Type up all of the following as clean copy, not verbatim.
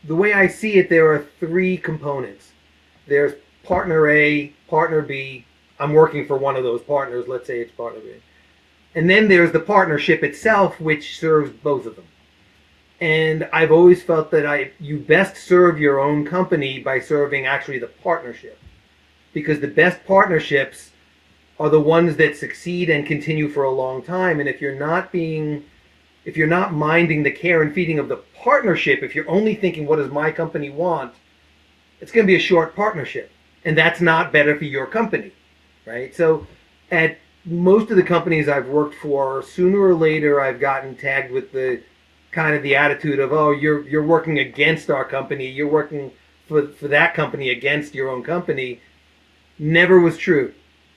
the way I see it, there are three components. There's partner A, partner B. I'm working for one of those partners. Let's say it's partner B. And then there's the partnership itself, which serves both of them. And I've always felt that you best serve your own company by serving actually the partnership. Because the best partnerships are the ones that succeed and continue for a long time. And if you're not minding the care and feeding of the partnership, if you're only thinking, what does my company want, it's going to be a short partnership. And that's not better for your company, right? So at most of the companies I've worked for, sooner or later I've gotten tagged with the kind of the attitude of, oh, you're working against our company, you're working for that company against your own company. Never was true.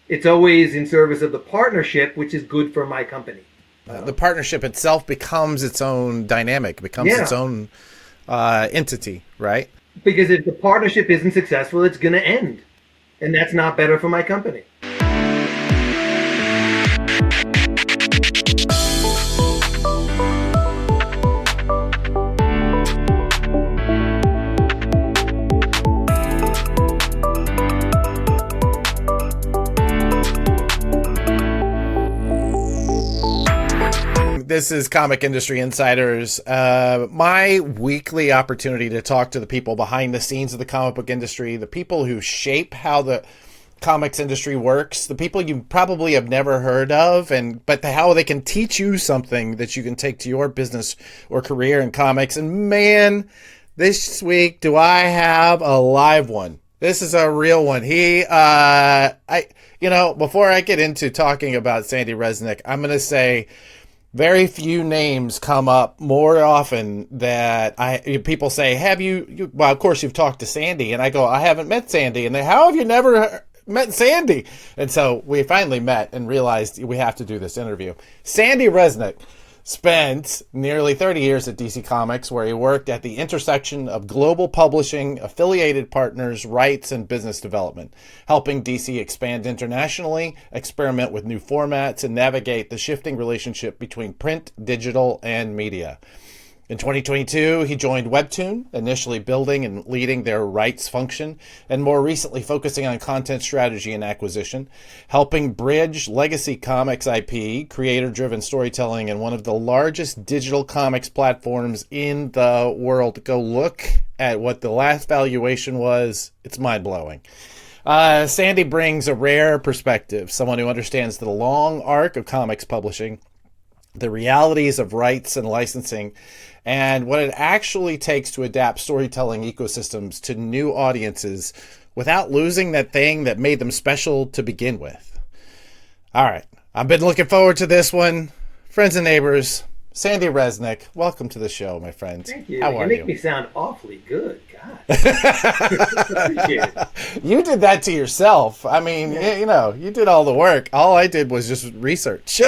It's always in service of the partnership, which is good for my company. The partnership itself becomes its own dynamic, becomes its own entity, right? Because if the partnership isn't successful, it's going to end. And that's not better for my company. This is Comic Industry Insiders, my weekly opportunity to talk to the people behind the scenes of the comic book industry, the people who shape how the comics industry works, the people you probably have never heard of, but how they can teach you something that you can take to your business or career in comics. And man, this week, do I have a live one. This is a real one. Before I get into talking about Sandy Resnick, I'm going to say, very few names come up more often that people say, have you, well, of course you've talked to Sandy. And I go, I haven't met Sandy. And they, how have you never met Sandy? And so we finally met and realized we have to do this interview. Sandy Resnick spent nearly 30 years at DC Comics, where he worked at the intersection of global publishing, affiliated partners, rights, and business development, helping DC expand internationally, experiment with new formats, and navigate the shifting relationship between print, digital, and media. In 2022, he joined WEBTOON, initially building and leading their rights function, and more recently focusing on content strategy and acquisition, helping bridge legacy comics IP, creator-driven storytelling, and one of the largest digital comics platforms in the world. Go look at what the last valuation was. It's mind-blowing. Sandy brings a rare perspective, someone who understands the long arc of comics publishing, the realities of rights and licensing, and what it actually takes to adapt storytelling ecosystems to new audiences without losing that thing that made them special to begin with. All right, I've been looking forward to this one. Friends and neighbors, Sandy Resnick, welcome to the show, my friend. Thank you. How are you? You make me sound awfully good. God. Appreciate it. You did that to yourself. I mean, you did all the work. All I did was just research.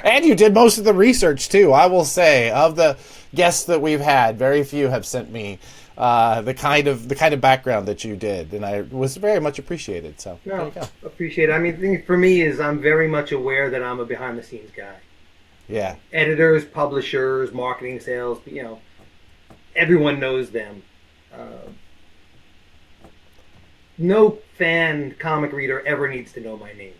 And you did most of the research, too. I will say, of the guests that we've had, very few have sent me the kind of background that you did, and I was very much appreciated. So there you go. Appreciate it. I mean, the thing for me is I'm very much aware that I'm a behind-the-scenes guy. Yeah. Editors, publishers, marketing, sales, everyone knows them. No fan comic reader ever needs to know my name.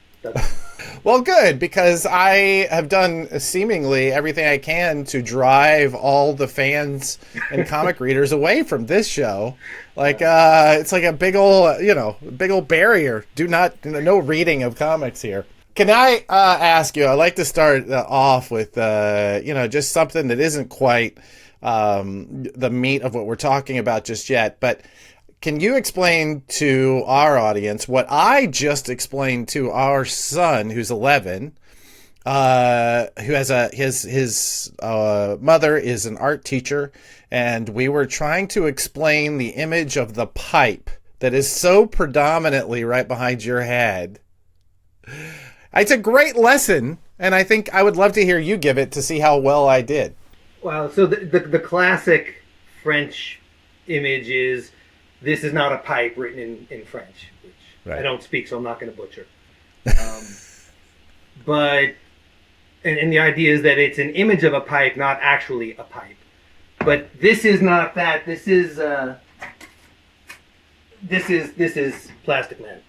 Well, good, because I have done seemingly everything I can to drive all the fans and comic readers away from this show. Like, it's like a big old barrier. No reading of comics here. Can I ask you, I'd like to start off with, just something that isn't quite the meat of what we're talking about just yet, but can you explain to our audience what I just explained to our son, who's 11, who has his mother is an art teacher, and we were trying to explain the image of the pipe that is so predominantly right behind your head. It's a great lesson, and I think I would love to hear you give it to see how well I did. Well, so the classic French image is, this is not a pipe, written in French, which right. I don't speak, so I'm not going to butcher. But the idea is that it's an image of a pipe, not actually a pipe. But this is not that. This is Plastic Man.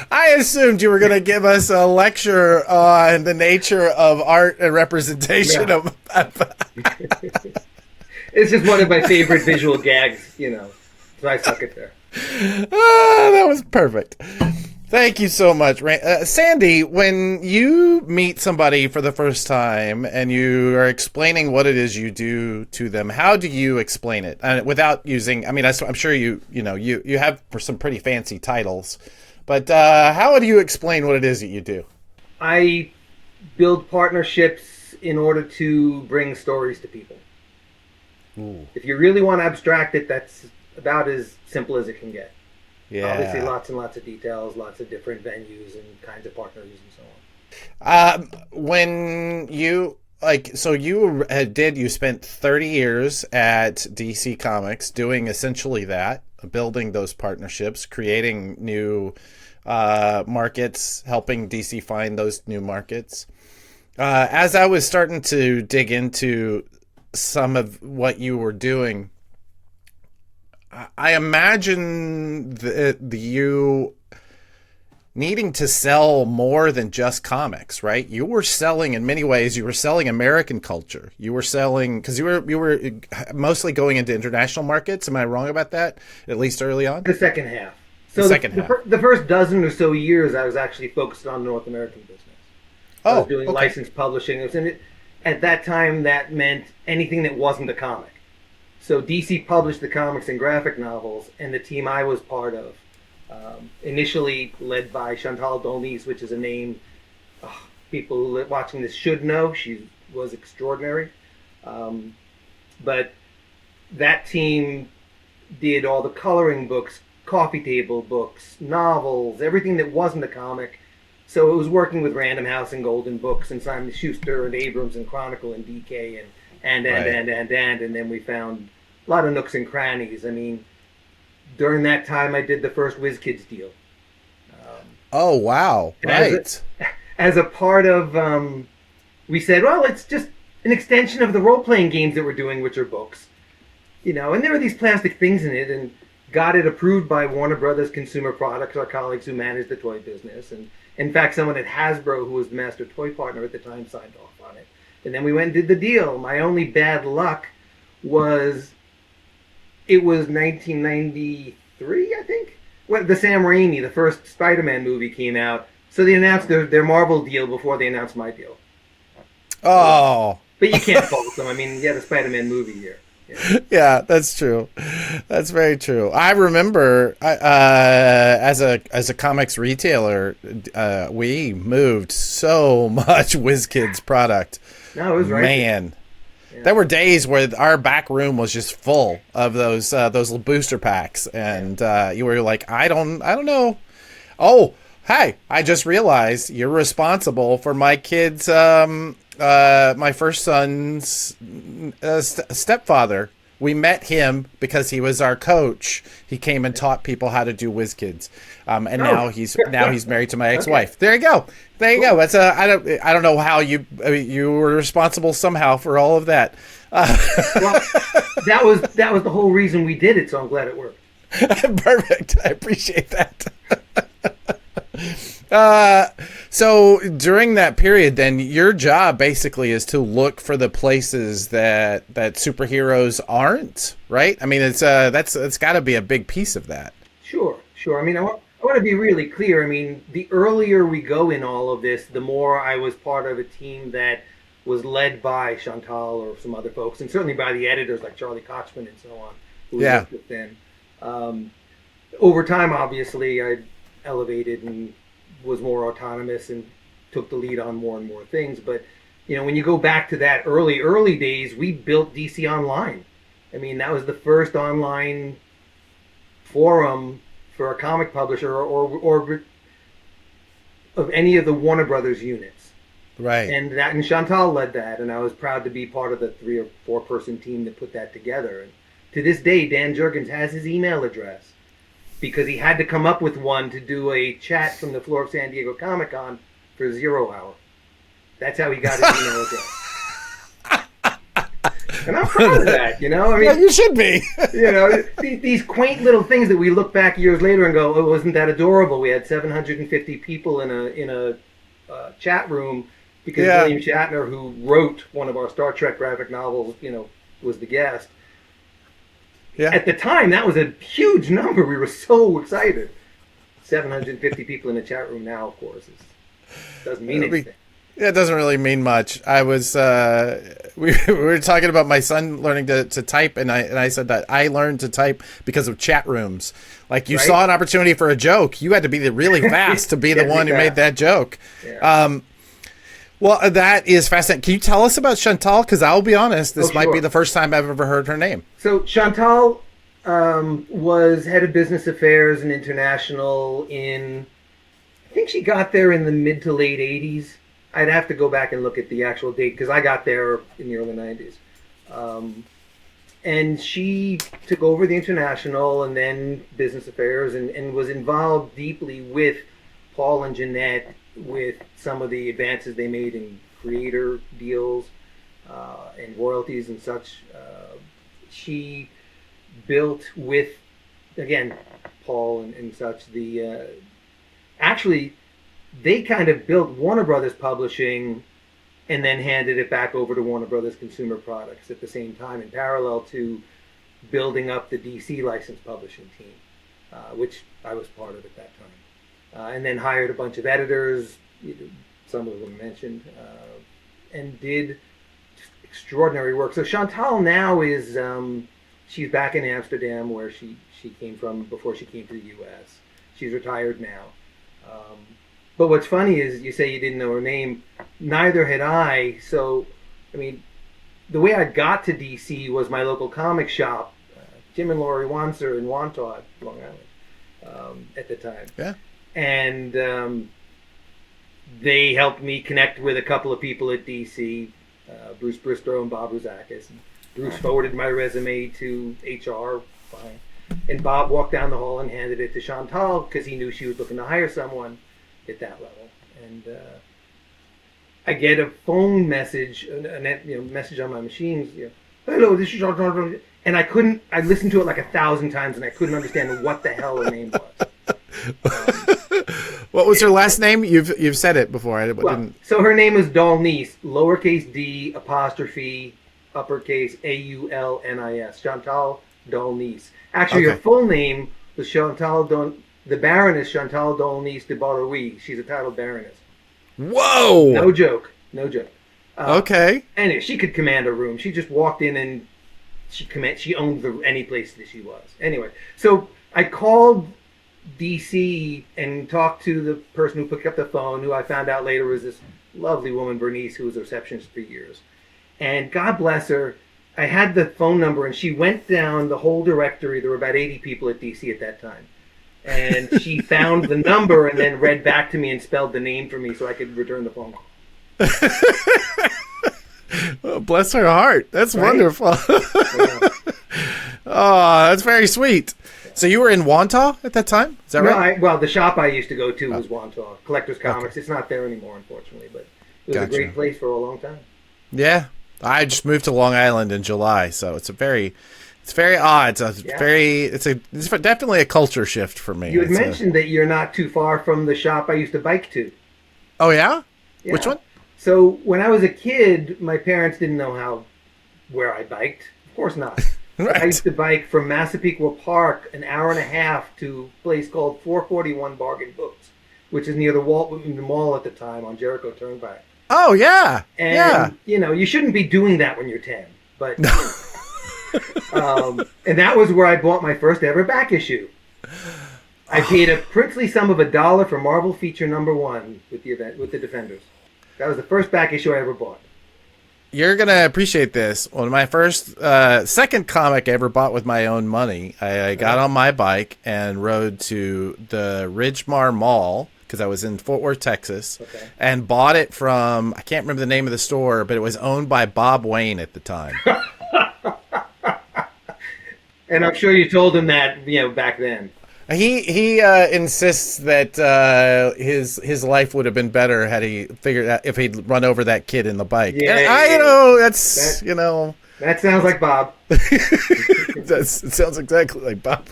I assumed you were going to give us a lecture on the nature of art and representation of. It's just one of my favorite visual gags, so I stuck it there. That was perfect. Thank you so much, Sandy. When you meet somebody for the first time and you are explaining what it is you do to them, how do you explain it without using? I mean, I'm sure you have some pretty fancy titles, but how do you explain what it is that you do? I build partnerships in order to bring stories to people. Ooh. If you really want to abstract it, that's about as simple as it can get. Yeah. Obviously, lots and lots of details, lots of different venues and kinds of partners and so on. When you you spent 30 years at DC Comics doing essentially that, building those partnerships, creating new markets, helping DC find those new markets. As I was starting to dig into some of what you were doing, I imagine you needing to sell more than just comics, right? You were selling, in many ways, you were selling American culture. You were selling, because you were mostly going into international markets. Am I wrong about that? At least early on? The second half. So the first dozen or so years, I was actually focused on North American business. I was doing licensed publishing. At that time, that meant anything that wasn't a comic. So DC published the comics and graphic novels, and the team I was part of, initially led by Chantal Dolnice, which is a name people watching this should know. She was extraordinary. But that team did all the coloring books, coffee table books, novels, everything that wasn't a comic. So it was working with Random House and Golden Books and Simon Schuster and Abrams and Chronicle and DK and then we found a lot of nooks and crannies. I mean, during that time, I did the first WizKids deal. Oh, wow. Right. As a part of, we said, well, it's just an extension of the role-playing games that we're doing, which are books. And there were these plastic things in it, and got it approved by Warner Brothers Consumer Products, our colleagues who managed the toy business. And in fact, someone at Hasbro, who was the master toy partner at the time, signed off on it. And then we went and did the deal. My only bad luck was, it was 1993, I think? When the Sam Raimi, the first Spider-Man movie came out. So they announced their Marvel deal before they announced my deal. Oh. But you can't fault them. I mean, you had a Spider-Man movie here. Yeah, that's true. That's very true. I remember as a comics retailer, we moved so much WizKids product. No, it was right. Man. Yeah. There were days where our back room was just full of those little booster packs, and you were like, I don't know. Oh, hey, I just realized you're responsible for my kids. My first son's stepfather. We met him because he was our coach. He came and taught people how to do WizKids, and now he's married to my ex-wife. Okay. There you go. That's I don't know how you were responsible somehow for all of that. Well, that was the whole reason we did it. So I'm glad it worked. Perfect. I appreciate that. So during that period, then your job basically is to look for the places that superheroes aren't, right? I mean, it's got to be a big piece of that. Sure. I mean, I want to be really clear. I mean, the earlier we go in all of this, the more I was part of a team that was led by Chantal or some other folks, and certainly by the editors like Charlie Kochman and so on, who worked with them. Over time, obviously, I elevated and was more autonomous and took the lead on more and more things. But, when you go back to that early days, we built DC Online. I mean, that was the first online forum for a comic publisher or of any of the Warner Brothers units. Right. And Chantal led that, and I was proud to be part of the 3 or 4 person team that put that together. And to this day, Dan Jurgens has his email address, because he had to come up with one to do a chat from the floor of San Diego Comic-Con for 0 hour. That's how he got his email address. And I'm proud of that, you know? I mean, Yeah, you should be. you know, these quaint little things that we look back years later and go, oh, wasn't that adorable? We had 750 people in a chat room because William Shatner, who wrote one of our Star Trek graphic novels, you know, was the guest. Yeah. At the time, that was a huge number. We were so excited. 750 people in the chat room now, of course, doesn't mean anything. Yeah, it doesn't really mean much. I was we were talking about my son learning to type, and I said that I learned to type because of chat rooms. Like you saw an opportunity for a joke, you had to be really fast to be the one who made that joke. Yeah. Well, that is fascinating. Can you tell us about Chantal? Because I'll be honest, this might be the first time I've ever heard her name. So Chantal was head of business affairs and international in, I think she got there in the mid to late 80s. I'd have to go back and look at the actual date because I got there in the early 90s. And she took over the international and then business affairs and was involved deeply with Paul and Jeanette with some of the advances they made in creator deals and royalties and such. She built with, again, Paul and such, actually, they kind of built Warner Brothers Publishing and then handed it back over to Warner Brothers Consumer Products at the same time, in parallel to building up the DC licensed publishing team, which I was part of at that time. And then hired a bunch of editors, some of them mentioned, and did just extraordinary work. So Chantal now is, she's back in Amsterdam where she came from before she came to the U.S. She's retired now. But what's funny is you say you didn't know her name. Neither had I. So, I mean, the way I got to D.C. was my local comic shop, Jim and Laurie Wanser in Wantagh, Long Island, at the time. Yeah. And they helped me connect with a couple of people at D.C., Bruce Bristow and Bob Ruzakis. And Bruce forwarded my resume to HR. Fine. And Bob walked down the hall and handed it to Chantal because he knew she was looking to hire someone at that level. And I get a phone message, a message on my machines. Hello, this is Chantal. And I listened to it like 1,000 times and I couldn't understand what the hell her name was. What was her last name? You've said it before. I didn't. So her name is Daulnis, lowercase d, apostrophe, uppercase Aulnis. Chantal Daulnis. Actually, her full name was the Baroness Chantal Daulnis de Boroughy. She's a titled Baroness. Whoa! No joke. Okay. Anyway, she could command a room. She just walked in and she owned any place that she was. Anyway, so I called DC and talked to the person who picked up the phone, who I found out later was this lovely woman, Bernice, who was a receptionist for years. And God bless her, I had the phone number and she went down the whole directory. There were about 80 people at DC at that time. And she found the number and then read back to me and spelled the name for me so I could return the phone call. Oh, bless her heart. That's wonderful. Yeah. Oh, that's very sweet. So you were in Wantagh at that time? Is that right? Well, the shop I used to go to was Wantagh, Collector's Comics. Okay. It's not there anymore, unfortunately, but it was a great place for a long time. Yeah. I just moved to Long Island in July, so it's very odd. It's definitely a culture shift for me. You had mentioned that you're not too far from the shop I used to bike to. Oh, yeah? Which one? So when I was a kid, my parents didn't know where I biked. Of course not. Right. I used to bike from Massapequa Park an hour and a half to a place called 441 Bargain Books, which is near the mall at the time on Jericho Turnpike. Oh, yeah. And, you shouldn't be doing that when you're 10. But, and that was where I bought my first ever back issue. I paid a princely sum of $1 for Marvel feature #1 with the Defenders. That was the first back issue I ever bought. You're going to appreciate this. One of my second comic I ever bought with my own money. I got on my bike and rode to the Ridgemar Mall, because I was in Fort Worth, Texas, and bought it from, I can't remember the name of the store, but it was owned by Bob Wayne at the time. And I'm sure you told him that, back then. He insists that his life would have been better had he figured out if he'd run over that kid in the bike. Yeah, And that's that sounds like Bob. it sounds exactly like Bob.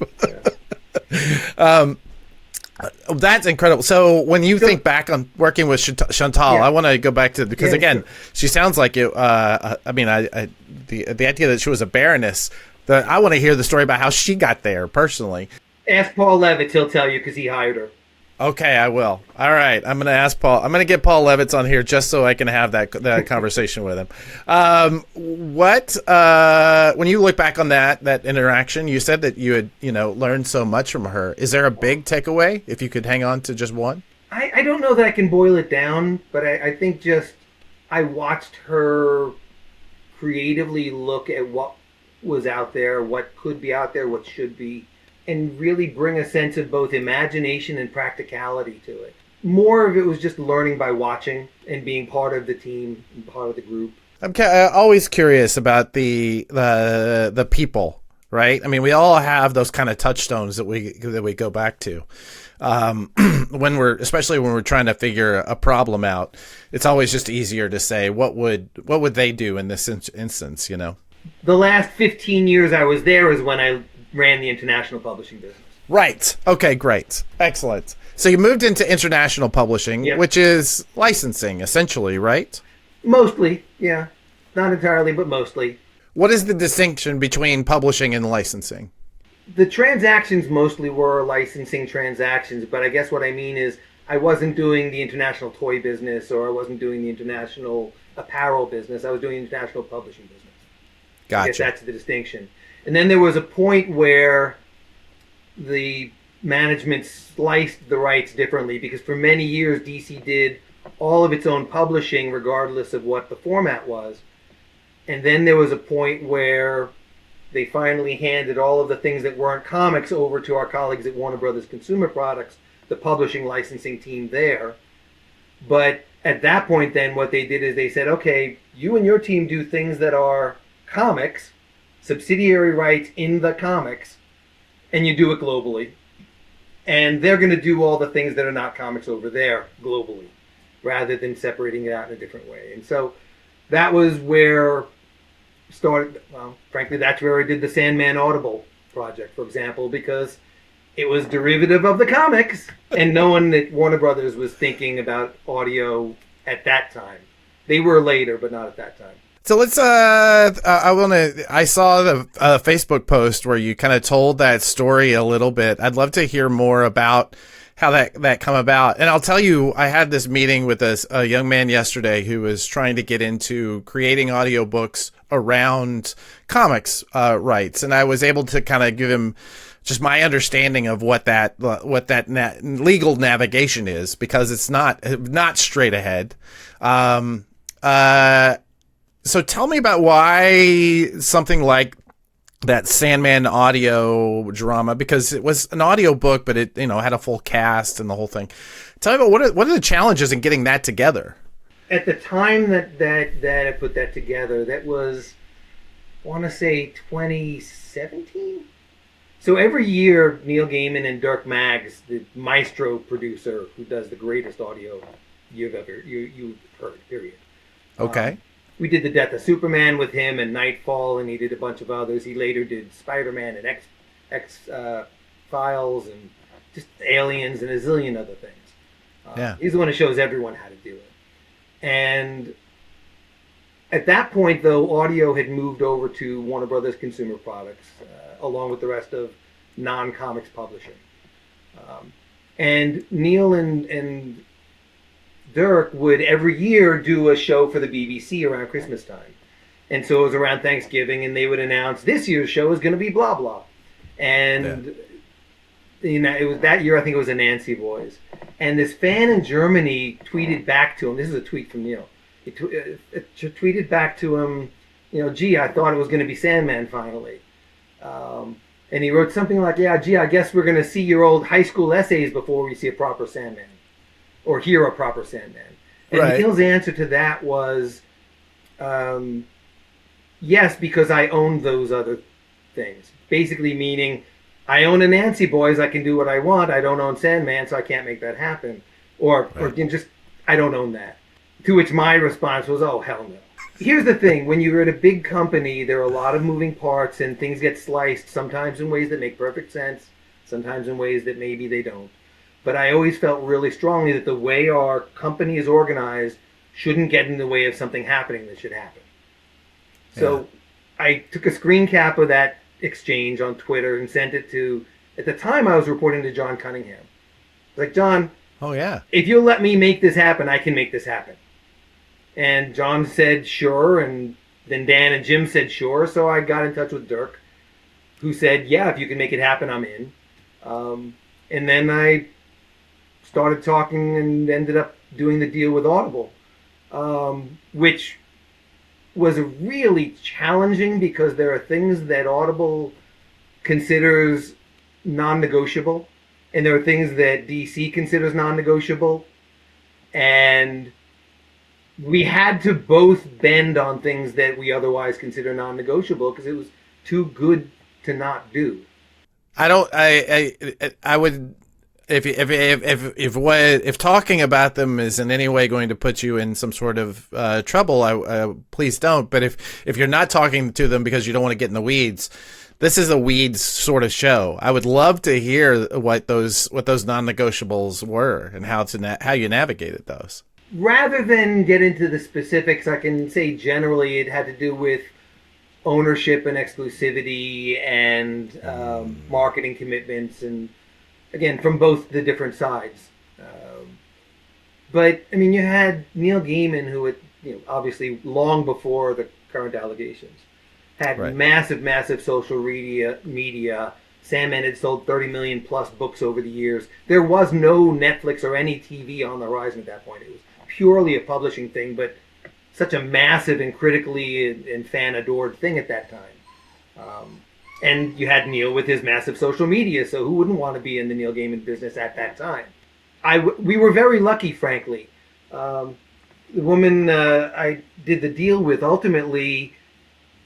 That's incredible. So when you think back on working with Chantal, I want to go back to because again, she sounds like it. I mean, the idea that she was a baroness. I want to hear the story about how she got there personally. Ask Paul Levitz; he'll tell you because he hired her. Okay, I will. All right, I'm going to ask Paul. I'm going to get Paul Levitz on here just so I can have that conversation with him. When you look back on that interaction, you said that you had learned so much from her. Is there a big takeaway if you could hang on to just one? I don't know that I can boil it down, but I think just I watched her creatively look at what was out there, what could be out there, what should be, and really bring a sense of both imagination and practicality to it. More of it was just learning by watching and being part of the team and part of the group. I'm always curious about the people, right? I mean, we all have those kind of touchstones that we go back to. Especially when we're trying to figure a problem out, it's always just easier to say what would they do in this instance, The last 15 years I was there is when I ran the international publishing business. Right. Okay, great. Excellent. So you moved into international publishing, which is licensing, essentially, right? Mostly, yeah. Not entirely, but mostly. What is the distinction between publishing and licensing? The transactions mostly were licensing transactions, but I guess what I mean is I wasn't doing the international toy business or I wasn't doing the international apparel business. I was doing international publishing business. Gotcha. I guess that's the distinction. And then there was a point where the management sliced the rights differently because for many years DC did all of its own publishing regardless of what the format was. And then there was a point where they finally handed all of the things that weren't comics over to our colleagues at Warner Brothers Consumer Products, the publishing licensing team there. But at that point then what they did is they said, okay, you and your team do things that are comics, subsidiary rights in the comics, and you do it globally. And they're going to do all the things that are not comics over there globally, rather than separating it out in a different way. And so that was where frankly, that's where I did the Sandman Audible project, for example, because it was derivative of the comics, and no one at Warner Brothers was thinking about audio at that time. They were later, but not at that time. So let's. I saw the Facebook post where you kind of told that story a little bit. I'd love to hear more about how that come about. And I'll tell you, I had this meeting with a young man yesterday who was trying to get into creating audiobooks around comics rights, and I was able to kind of give him just my understanding of what that legal navigation is, because it's not straight ahead. So tell me about why something like that Sandman audio drama, because it was an audio book, but it had a full cast and the whole thing. Tell me about what are the challenges in getting that together? At the time that I put that together, that was, I want to say 2017. So every year, Neil Gaiman and Dirk Maggs, the maestro producer who does the greatest audio you've heard, period. Okay. We did The Death of Superman with him and Nightfall, and he did a bunch of others. He later did Spider-Man and X-Files and just Aliens and a zillion other things. He's the one who shows everyone how to do it. And at that point, though, audio had moved over to Warner Brothers Consumer Products, along with the rest of non-comics publishing. And Neil and Dirk would every year do a show for the BBC around Christmas time. And so it was around Thanksgiving, and they would announce this year's show is going to be blah, blah. And it was that year, I think it was a Nancy Boys. And this fan in Germany tweeted back to him. This is a tweet from Neil. He tweeted back to him, gee, I thought it was going to be Sandman finally. And he wrote something like, yeah, gee, I guess we're going to see your old high school essays before we see a proper Sandman. Or hear a proper Sandman. And Neil's answer to that was, yes, because I owned those other things. Basically meaning, I own a Nancy Boys. I can do what I want. I don't own Sandman, so I can't make that happen. Or just, I don't own that. To which my response was, oh, hell no. Here's the thing. When you're at a big company, there are a lot of moving parts and things get sliced, sometimes in ways that make perfect sense, sometimes in ways that maybe they don't. But I always felt really strongly that the way our company is organized shouldn't get in the way of something happening that should happen. So I took a screen cap of that exchange on Twitter and sent it to, at the time I was reporting to John Cunningham. I was like, John, oh yeah, if you'll let me make this happen, I can make this happen. And John said sure, and then Dan and Jim said sure, so I got in touch with Gerk, who said, yeah, if you can make it happen, I'm in. And then I started talking and ended up doing the deal with Audible, which was really challenging because there are things that Audible considers non-negotiable, and there are things that DC considers non-negotiable, and we had to both bend on things that we otherwise consider non-negotiable because it was too good to not do. I would, if talking about them is in any way going to put you in some sort of trouble, please don't. But if you're not talking to them because you don't want to get in the weeds, this is a weeds sort of show. I would love to hear what those non-negotiables were and how you navigated those. Rather than get into the specifics, I can say generally it had to do with ownership and exclusivity and marketing commitments, and again, from both the different sides. But I mean, you had Neil Gaiman, who had, obviously long before the current allegations, had massive social media. Sandman had sold 30 million plus books over the years. There was no Netflix or any TV on the horizon at that point. It was purely a publishing thing, but such a massive and critically and fan adored thing at that time. And you had Neil with his massive social media, so who wouldn't want to be in the Neil Gaiman business at that time? We were very lucky, frankly. The woman I did the deal with ultimately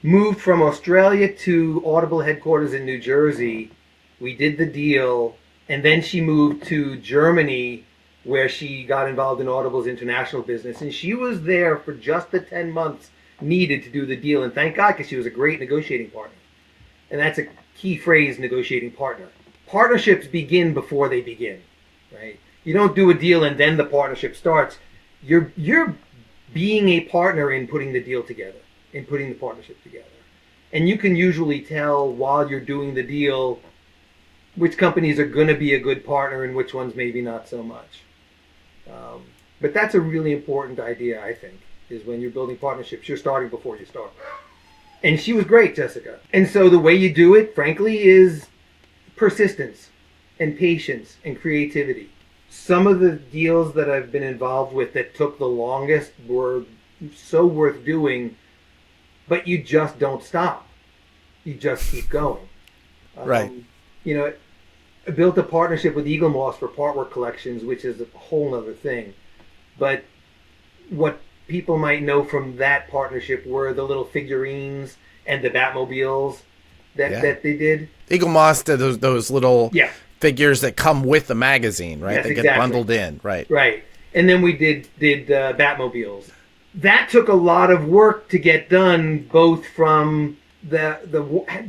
moved from Australia to Audible headquarters in New Jersey. We did the deal, and then she moved to Germany, where she got involved in Audible's international business. And she was there for just the 10 months needed to do the deal. And thank God, because she was a great negotiating partner. And that's a key phrase, negotiating partner. Partnerships begin before they begin, right? You don't do a deal and then the partnership starts. You're being a partner in putting the deal together, in putting the partnership together. And you can usually tell while you're doing the deal which companies are going to be a good partner and which ones maybe not so much. But that's a really important idea, I think, is when you're building partnerships, you're starting before you start. And she was great, Jessica. And so the way you do it, frankly, is persistence and patience and creativity. Some of the deals that I've been involved with that took the longest were so worth doing, but you just don't stop. You just keep going. Right. I built a partnership with Eagle Moss for Partwork Collections, which is a whole other thing. But what people might know from that partnership were the little figurines and the Batmobiles that they did. Eagle Moss did those little figures that come with the magazine, right? Yes, that exactly. Get bundled in, right? Right. And then we did Batmobiles. That took a lot of work to get done, both from the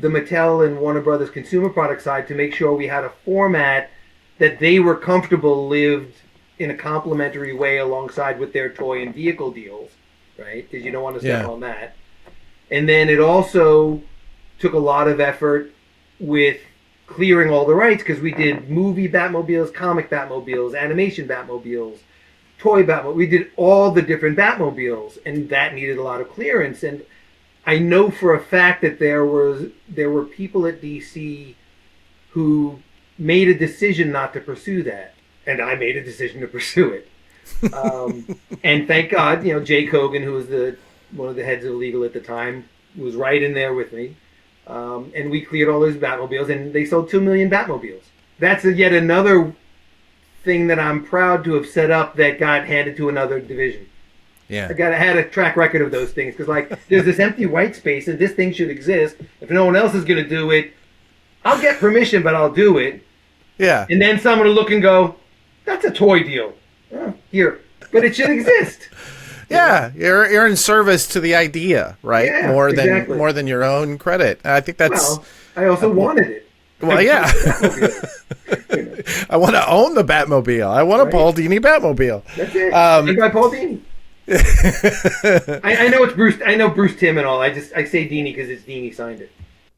Mattel and Warner Brothers consumer product side, to make sure we had a format that they were comfortable lived in a complementary way alongside with their toy and vehicle deals, right? Because you don't want to step on that. And then it also took a lot of effort with clearing all the rights, because we did movie Batmobiles, comic Batmobiles, animation Batmobiles, toy Batmobiles. We did all the different Batmobiles, and that needed a lot of clearance. And I know for a fact that there were people at DC who made a decision not to pursue that, and I made a decision to pursue it. And thank God, Jay Kogan, who was one of the heads of legal at the time, was right in there with me. And we cleared all those Batmobiles, and they sold 2 million Batmobiles. That's yet another thing that I'm proud to have set up that got handed to another division. Yeah. I had a track record of those things, because there's this empty white space, and this thing should exist. If no one else is going to do it, I'll get permission, but I'll do it. Yeah. And then someone will look and go, that's a toy deal. Here. But it should exist. Yeah, you're in service to the idea, right? Yeah, more exactly. than your own credit. I think that's. Well, I also wanted it. Well, yeah. I want to own the Batmobile. I want a Paul Dini Batmobile. That's it. And by Paul Dini. I know it's Bruce. I know Bruce Timm and all. I say Dini because it's Dini signed it.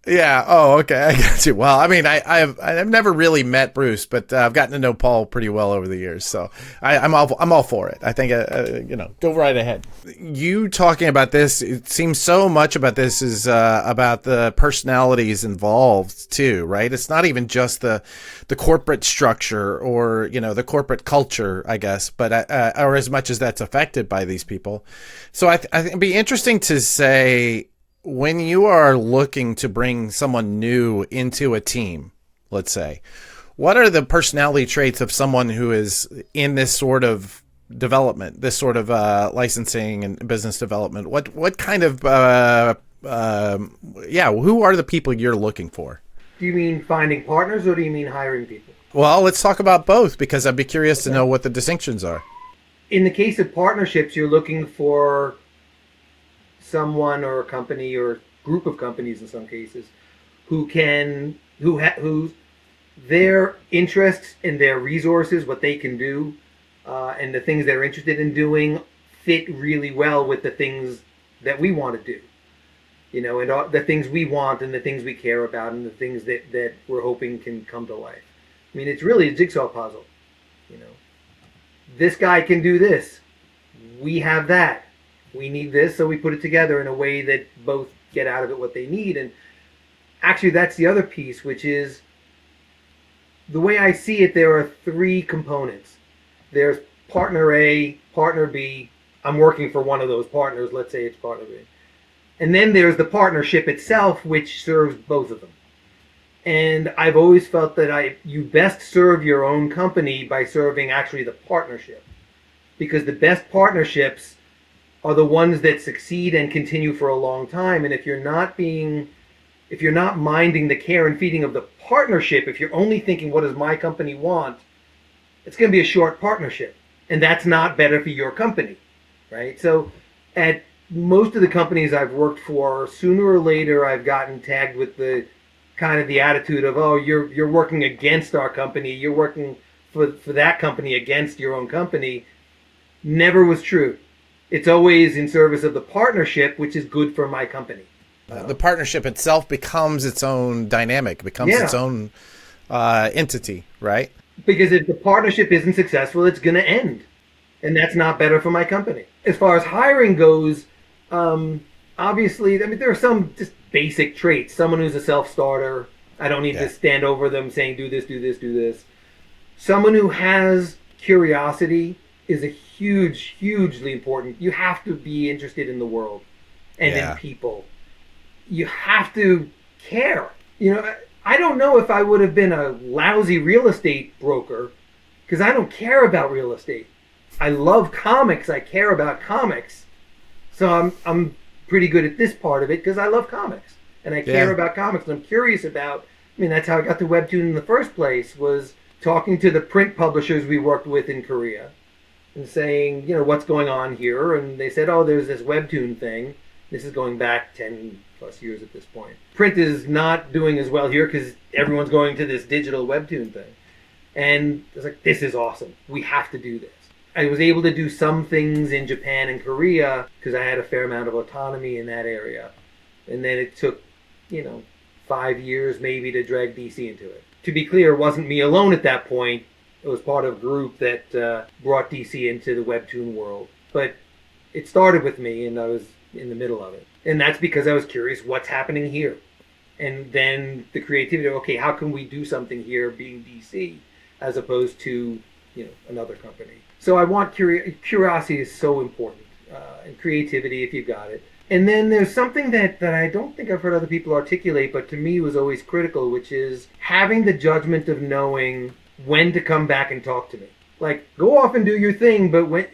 Yeah. Oh, okay. I got you. Well, I mean, I've never really met Bruce, but I've gotten to know Paul pretty well over the years, so I'm all for it. I think go right ahead. You talking about this? It seems so much about this is about the personalities involved too, right? It's not even just the corporate structure or the corporate culture, I guess, but or as much as that's affected by these people. So I think it'd be interesting to say, when you are looking to bring someone new into a team, let's say, what are the personality traits of someone who is in this sort of development, this sort of licensing and business development? What kind of, who are the people you're looking for? Do you mean finding partners or do you mean hiring people? Well, let's talk about both, because I'd be curious to know what the distinctions are. In the case of partnerships, you're looking for someone or a company or group of companies in some cases who their interests and their resources, what they can do, and the things they're interested in doing fit really well with the things that we want to do. And all the things we want and the things we care about and the things that we're hoping can come to life. I mean, it's really a jigsaw puzzle. This guy can do this. We have that. We need this, so we put it together in a way that both get out of it what they need. And actually, that's the other piece, which is the way I see it, there are three components. There's partner A, partner B. I'm working for one of those partners. Let's say it's partner B. And then there's the partnership itself, which serves both of them. And I've always felt that you best serve your own company by serving actually the partnership. Because the best partnerships are the ones that succeed and continue for a long time. And if you're not minding the care and feeding of the partnership, if you're only thinking, what does my company want? It's going to be a short partnership. And that's not better for your company, right? So at most of the companies I've worked for, sooner or later, I've gotten tagged with the kind of the attitude of, oh, you're working against our company. You're working for that company against your own company. Never was true. It's always in service of the partnership, which is good for my company. The partnership itself becomes its own dynamic, becomes its own entity, right? Because if the partnership isn't successful, it's going to end. And that's not better for my company. As far as hiring goes, obviously, I mean, there are some just basic traits. Someone who's a self-starter. I don't need to stand over them saying, do this, do this, do this. Someone who has curiosity is a hugely important. You have to be interested in the world and in people. You have to care. I don't know if I would have been a lousy real estate broker because I don't care about real estate. I love comics. I care about comics. So I'm pretty good at this part of it because I love comics and I care about comics. And I'm curious about, that's how I got to WEBTOON in the first place, was talking to the print publishers we worked with in Korea and saying, what's going on here? And they said, oh, there's this WEBTOON thing. This is going back 10 plus years at this point. Print is not doing as well here because everyone's going to this digital WEBTOON thing. And I was like, this is awesome. We have to do this. I was able to do some things in Japan and Korea because I had a fair amount of autonomy in that area. And then it took, 5 years maybe to drag DC into it. To be clear, it wasn't me alone at that point. It was part of a group that brought DC into the WEBTOON world. But it started with me, and I was in the middle of it. And that's because I was curious what's happening here. And then the creativity of, okay, how can we do something here being DC as opposed to, another company? So I want curiosity is so important, and creativity if you've got it. And then there's something that I don't think I've heard other people articulate, but to me was always critical, which is having the judgment of knowing when to come back and talk to me. Like, go off and do your thing, but when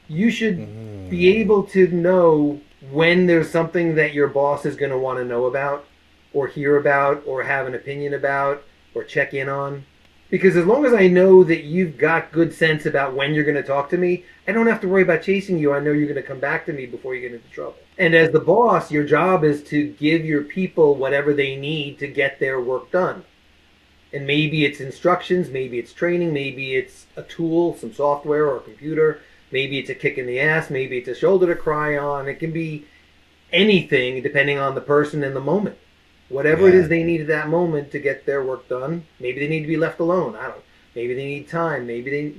you should be able to know when there's something that your boss is going to want to know about or hear about or have an opinion about or check in on. Because as long as I know that you've got good sense about when you're going to talk to me, I don't have to worry about chasing you. I know you're going to come back to me before you get into trouble. And as the boss, your job is to give your people whatever they need to get their work done. And maybe it's instructions, maybe it's training, maybe it's a tool, some software or a computer, maybe it's a kick in the ass, maybe it's a shoulder to cry on. It can be anything depending on the person and the moment. Whatever it is they need at that moment to get their work done. Maybe they need to be left alone. I don't know. Maybe they need time.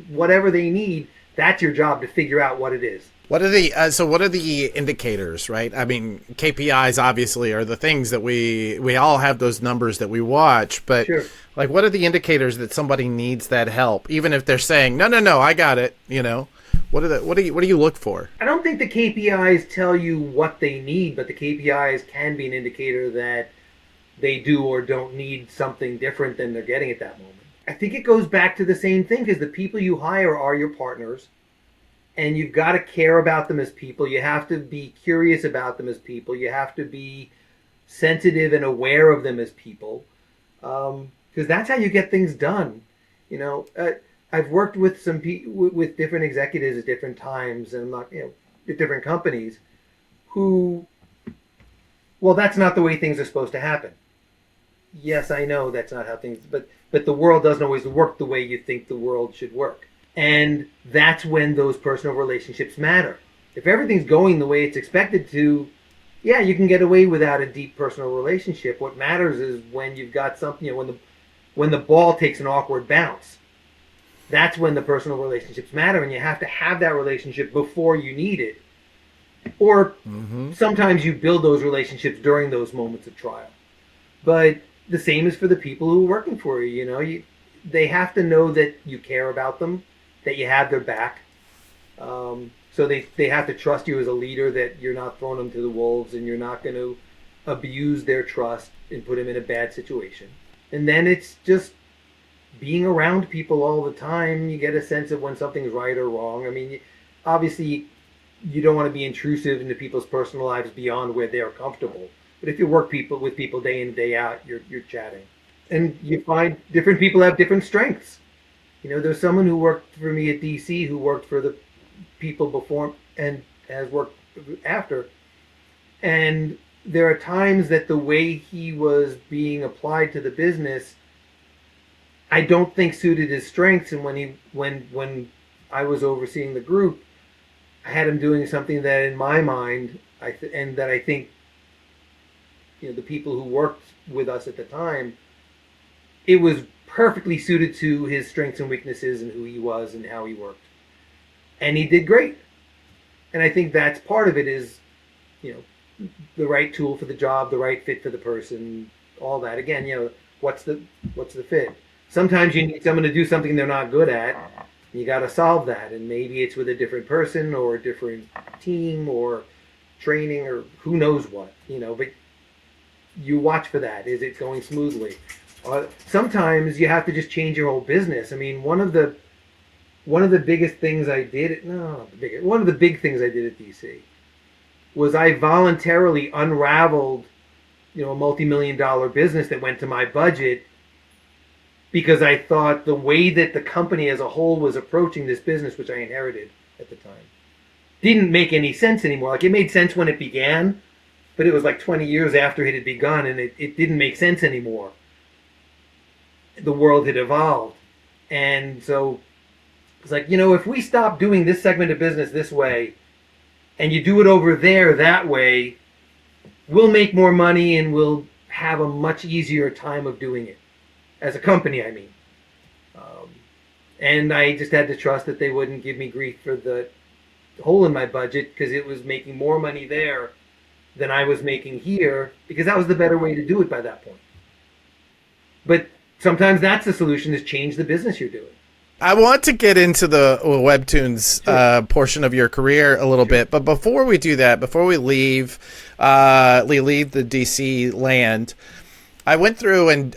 Whatever they need, that's your job to figure out what it is. What are the indicators, right? I mean, KPIs obviously are the things that we all have those numbers that we watch, but Sure. like, what are the indicators that somebody needs that help, even if they're saying, no, I got it, What do you look for? I don't think the KPIs tell you what they need, but the KPIs can be an indicator that they do or don't need something different than they're getting at that moment. I think it goes back to the same thing, because the people you hire are your partners, and you've got to care about them as people. You have to be curious about them as people. You have to be sensitive and aware of them as people, because that's how you get things done. I've worked with with different executives at different times, and at different companies, who, well, that's not the way things are supposed to happen. Yes, I know that's not how things, but the world doesn't always work the way you think the world should work. And that's when those personal relationships matter. If everything's going the way it's expected to, yeah, you can get away without a deep personal relationship. What matters is when you've got something, when the ball takes an awkward bounce. That's when the personal relationships matter, and you have to have that relationship before you need it. Or sometimes you build those relationships during those moments of trial. But the same is for the people who are working for you. They have to know that you care about them, that you have their back. So they have to trust you as a leader, that you're not throwing them to the wolves and you're not going to abuse their trust and put them in a bad situation. And then it's just being around people all the time. You get a sense of when something's right or wrong. I mean, obviously, you don't want to be intrusive into people's personal lives beyond where they are comfortable. But if you work with people day in, day out, you're chatting. And you find different people have different strengths. There's someone who worked for me at DC who worked for the people before and has worked after. And there are times that the way he was being applied to the business, I don't think suited his strengths. And when I was overseeing the group, I had him doing something that, in my mind, I think the people who worked with us at the time, it was perfectly suited to his strengths and weaknesses and who he was and how he worked. And he did great. And I think that's part of it, is, the right tool for the job, the right fit for the person, all that. Again, what's the fit? Sometimes you need someone to do something they're not good at. You got to solve that. And maybe it's with a different person or a different team or training or who knows what, but you watch for that. Is it going smoothly? Sometimes you have to just change your whole business. I mean, one of the biggest things I did, one of the big things I did at DC was I voluntarily unraveled, a multi-million-dollar business that went to my budget, because I thought the way that the company as a whole was approaching this business, which I inherited at the time, didn't make any sense anymore. Like, it made sense when it began, but it was like 20 years after it had begun, and it didn't make sense anymore. The world had evolved. And so it's like, if we stop doing this segment of business this way, and you do it over there that way, we'll make more money and we'll have a much easier time of doing it. As a company, I mean. And I just had to trust that they wouldn't give me grief for the hole in my budget, because it was making more money there than I was making here, because that was the better way to do it by that point. But sometimes that's the solution, is change the business you're doing. I want to get into the WEBTOONs portion of your career a little bit, but before we do that, before we leave the DC land, I went through and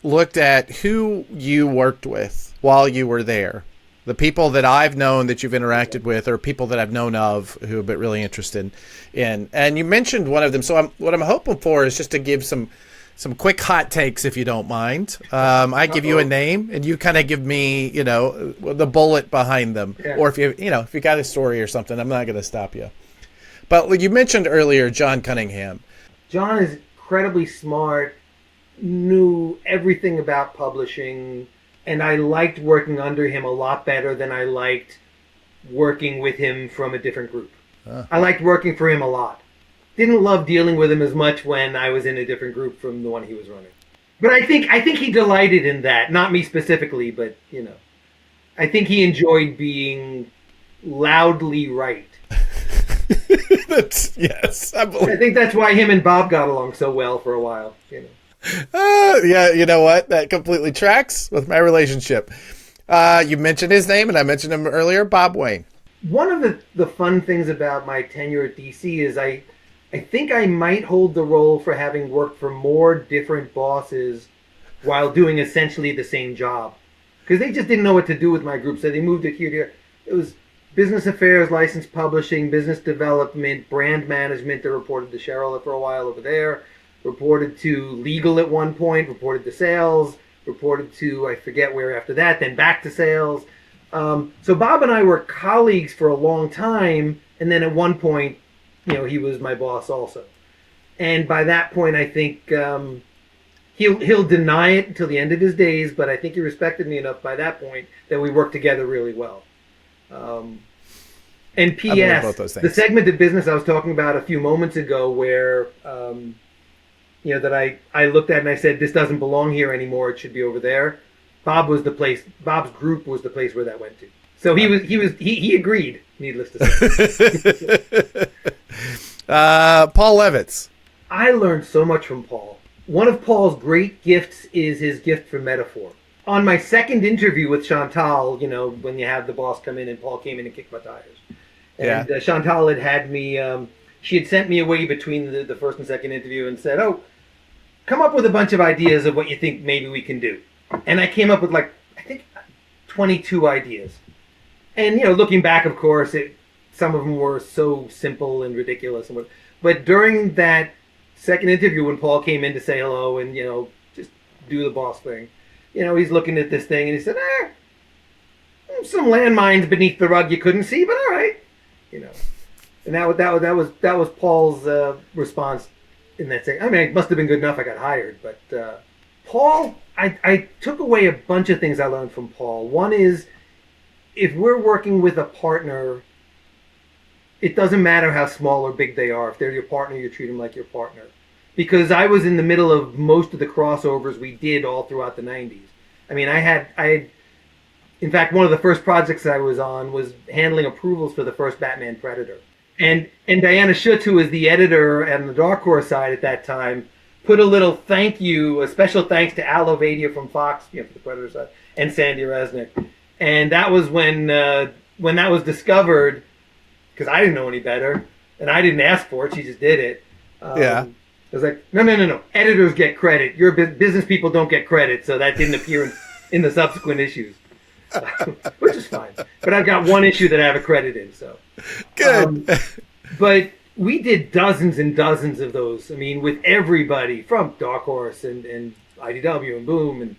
looked at who you worked with while you were there. The people that I've known that you've interacted with, or people that I've known of who have been really interested in. And you mentioned one of them. So what I'm hoping for is just to give some quick hot takes, if you don't mind. I give you a name, and you kind of give me, the bullet behind them. Yeah. Or if you got a story or something, I'm not going to stop you. But you mentioned earlier John Cunningham. John is incredibly smart, knew everything about publishing, and I liked working under him a lot better than I liked working with him from a different group. I liked working for him a lot. Didn't love dealing with him as much when I was in a different group from the one he was running. But I think he delighted in that. Not me specifically, but, I think he enjoyed being loudly right. Yes. I think that's why him and Bob got along so well for a while, Yeah, you know what? That completely tracks with my relationship. You mentioned his name, and I mentioned him earlier, Bob Wayne. One of the fun things about my tenure at DC is I think I might hold the role for having worked for more different bosses while doing essentially the same job. Because they just didn't know what to do with my group, so they moved it here to here. It was business affairs, licensed publishing, business development, brand management that reported to Cheryl for a while over there, reported to legal at one point, reported to sales, reported to, I forget where after that, then back to sales. So Bob and I were colleagues for a long time, and then at one point, he was my boss also. And by that point, I think he'll deny it until the end of his days, but I think he respected me enough by that point that we worked together really well. And P.S., the segment of business I was talking about a few moments ago where, that I looked at and I said, this doesn't belong here anymore, it should be over there. Bob's group was the place where that went to. So he agreed, needless to say. Paul Levitz. I learned so much from Paul. One of Paul's great gifts is his gift for metaphor. On my second interview with Chantal, when you have the boss come in and Paul came in and kicked my tires. And Chantal had me, she had sent me away between the first and second interview and said, come up with a bunch of ideas of what you think maybe we can do. And I came up with 22 ideas. And, looking back, of course, some of them were so simple and ridiculous. But during that second interview when Paul came in to say hello and, just do the boss thing, he's looking at this thing and he said, some landmines beneath the rug you couldn't see, but all right. And that was Paul's response in that thing. I mean, it must have been good enough I got hired. But Paul, I took away a bunch of things I learned from Paul. One is, if we're working with a partner, it doesn't matter how small or big they are. If they're your partner, you treat them like your partner. Because I was in the middle of most of the crossovers we did all throughout the 90s. I mean, I had, in fact, one of the first projects I was on was handling approvals for the first Batman Predator. And Diana Schutz, who was the editor on the Dark Horse side at that time, put a little thank you, a special thanks to Al Ovadia from Fox, for the Predator side, and Sandy Resnick. And that was when that was discovered, because I didn't know any better, and I didn't ask for it, she just did it. I was like, no. Editors get credit. Your business people don't get credit, so that didn't appear in the subsequent issues, which is fine. But I've got one issue that I have a credit in, so. Good. But we did dozens and dozens of those. I mean, with everybody from Dark Horse and IDW and Boom and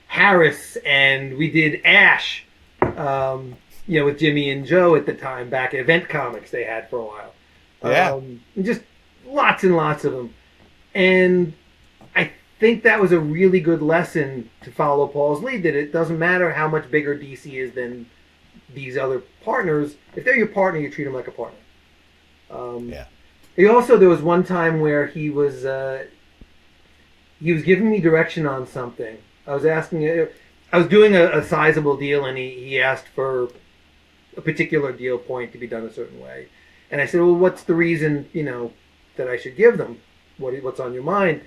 Harris, and we did Ash, with Jimmy and Joe at the time back at Event Comics they had for a while. And just lots and lots of them. And I think that was a really good lesson to follow Paul's lead, that it doesn't matter how much bigger DC is than these other partners. If they're your partner, you treat them like a partner. There was one time where he was giving me direction on something. I was doing a sizable deal, and he asked for a particular deal point to be done a certain way. And I said, well, what's the reason, that I should give them? What's on your mind?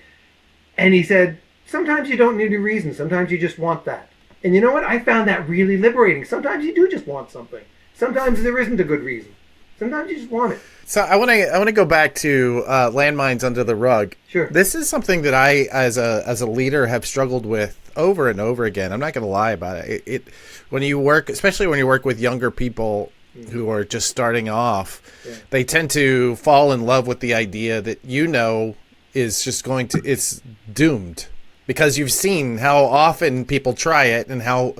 And he said, sometimes you don't need a reason. Sometimes you just want that. And you know what? I found that really liberating. Sometimes you do just want something. Sometimes there isn't a good reason. Sometimes you just want it. So I want to go back to landmines under the rug. Sure. This is something that I, as a leader, have struggled with over and over again. I'm not going to lie about it. It. When you work, especially when you work with younger people who are just starting off, they tend to fall in love with the idea that is just it's doomed. Because you've seen how often people try it and how,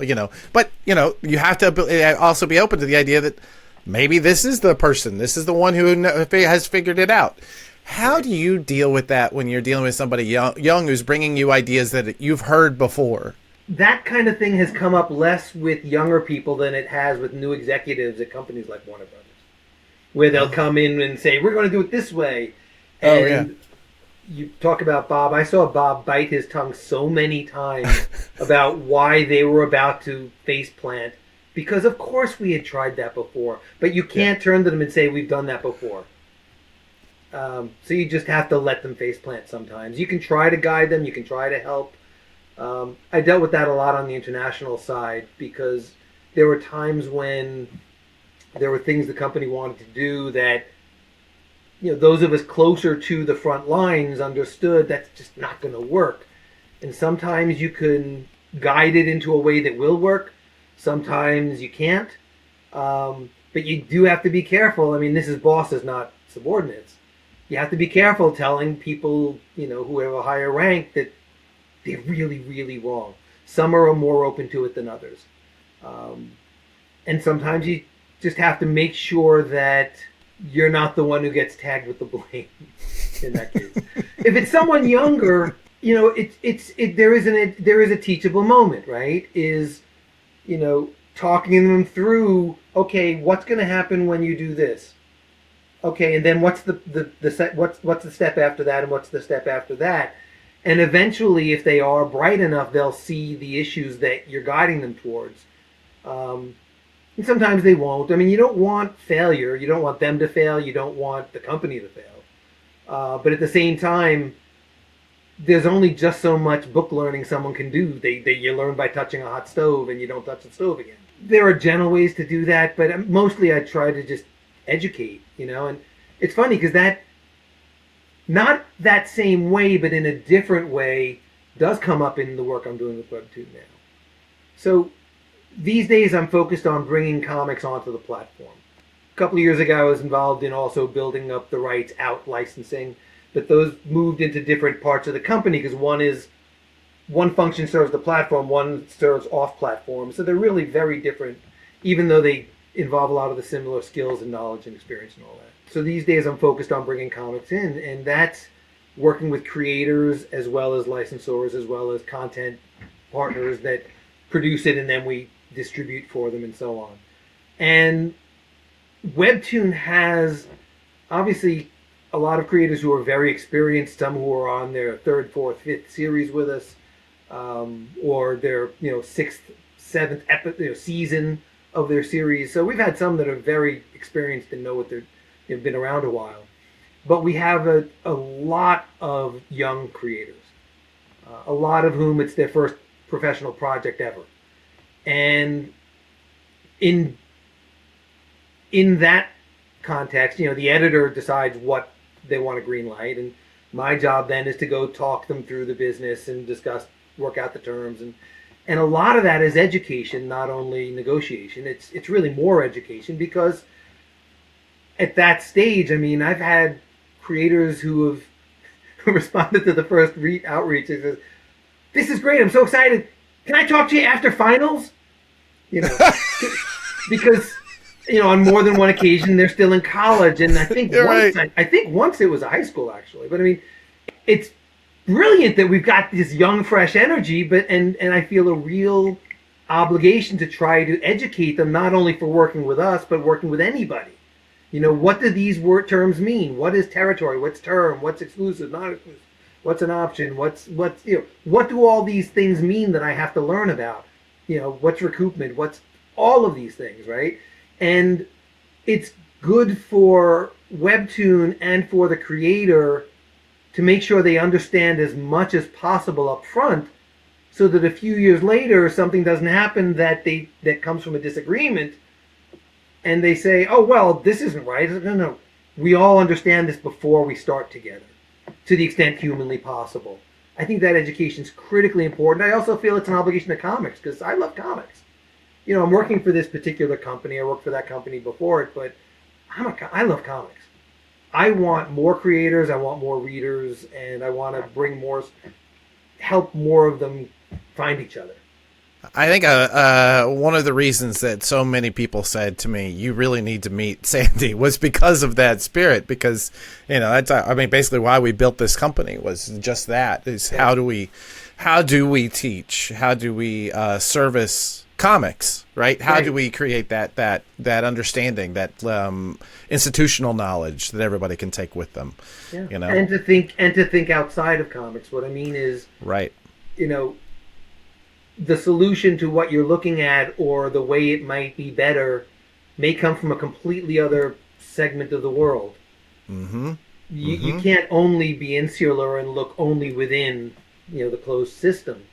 but, you have to also be open to the idea that maybe this is the person, this is the one who has figured it out. How do you deal with that when you're dealing with somebody young who's bringing you ideas that you've heard before? That kind of thing has come up less with younger people than it has with new executives at companies like Warner Brothers, where they'll come in and say, we're going to do it this way. And you talk about Bob. I saw Bob bite his tongue so many times about why they were about to face plant, because of course we had tried that before, but you can't turn to them and say we've done that before. So you just have to let them face plant sometimes. You can try to guide them. You can try to help. I dealt with that a lot on the international side because there were times when there were things the company wanted to do that those of us closer to the front lines understood that's just not going to work. And sometimes you can guide it into a way that will work. Sometimes you can't. But you do have to be careful. I mean, this is bosses, not subordinates. You have to be careful telling people, who have a higher rank that they're really, really wrong. Some are more open to it than others. And sometimes you just have to make sure that you're not the one who gets tagged with the blame in that case. If it's someone younger, there is a teachable moment, right? Is, talking them through, okay, what's going to happen when you do this? Okay, and then what's what's the step after that, and what's the step after that? And eventually, if they are bright enough, they'll see the issues that you're guiding them towards. And sometimes they won't. I mean, you don't want failure. You don't want them to fail. You don't want the company to fail. But at the same time, there's only just so much book learning someone can do. You learn by touching a hot stove, and you don't touch the stove again. There are gentle ways to do that, but mostly I try to just educate, And it's funny because that, not that same way, but in a different way, does come up in the work I'm doing with WEBTOON now. So these days, I'm focused on bringing comics onto the platform. A couple of years ago, I was involved in also building up the rights out licensing, but those moved into different parts of the company because one function serves the platform, one serves off-platform. So they're really very different, even though they involve a lot of the similar skills and knowledge and experience and all that. So these days, I'm focused on bringing comics in, and that's working with creators as well as licensors, as well as content partners that produce it, and then we distribute for them and so on. And WEBTOON has obviously a lot of creators who are very experienced, some who are on their third, fourth, fifth series with us, or their sixth, seventh season of their series. So we've had some that are very experienced and know what they've been around a while. But we have a lot of young creators, a lot of whom it's their first professional project ever. And in that context, the editor decides what they want to green light, and my job then is to go talk them through the business and work out the terms, and a lot of that is education, not only negotiation. It's really more education because at that stage, I mean, I've had creators who have responded to the first outreach and says, "This is great! I'm so excited. Can I talk to you after finals?" Because on more than one occasion they're still in college, and I think once it was a high school actually. But I mean, it's brilliant that we've got this young, fresh energy, and I feel a real obligation to try to educate them not only for working with us but working with anybody. What do these terms mean? What is territory? What's term? What's exclusive? Not exclusive? What's an option? What do all these things mean that I have to learn about? What's recoupment? What's all of these things, right? And it's good for WEBTOON and for the creator to make sure they understand as much as possible up front, so that a few years later, something doesn't happen that comes from a disagreement. and they say, "Oh well, this isn't right." I said, no, no, we all understand this before we start together, to the extent humanly possible. I think that education is critically important. I also feel it's an obligation to comics because I love comics. I'm working for this particular company. I worked for that company before it, but I love comics. I want more creators. I want more readers, and I want to help more of them find each other. I think one of the reasons that so many people said to me, "You really need to meet Sandy," was because of that spirit. Because that's basically why we built this company was just that. Is how do we teach? How do we service comics? Right? How do we create that understanding, that institutional knowledge that everybody can take with them? Yeah. And to think outside of comics. What I mean is, right. The solution to what you're looking at or the way it might be better may come from a completely other segment of the world. Mm-hmm. You can't only be insular and look only within, the closed system.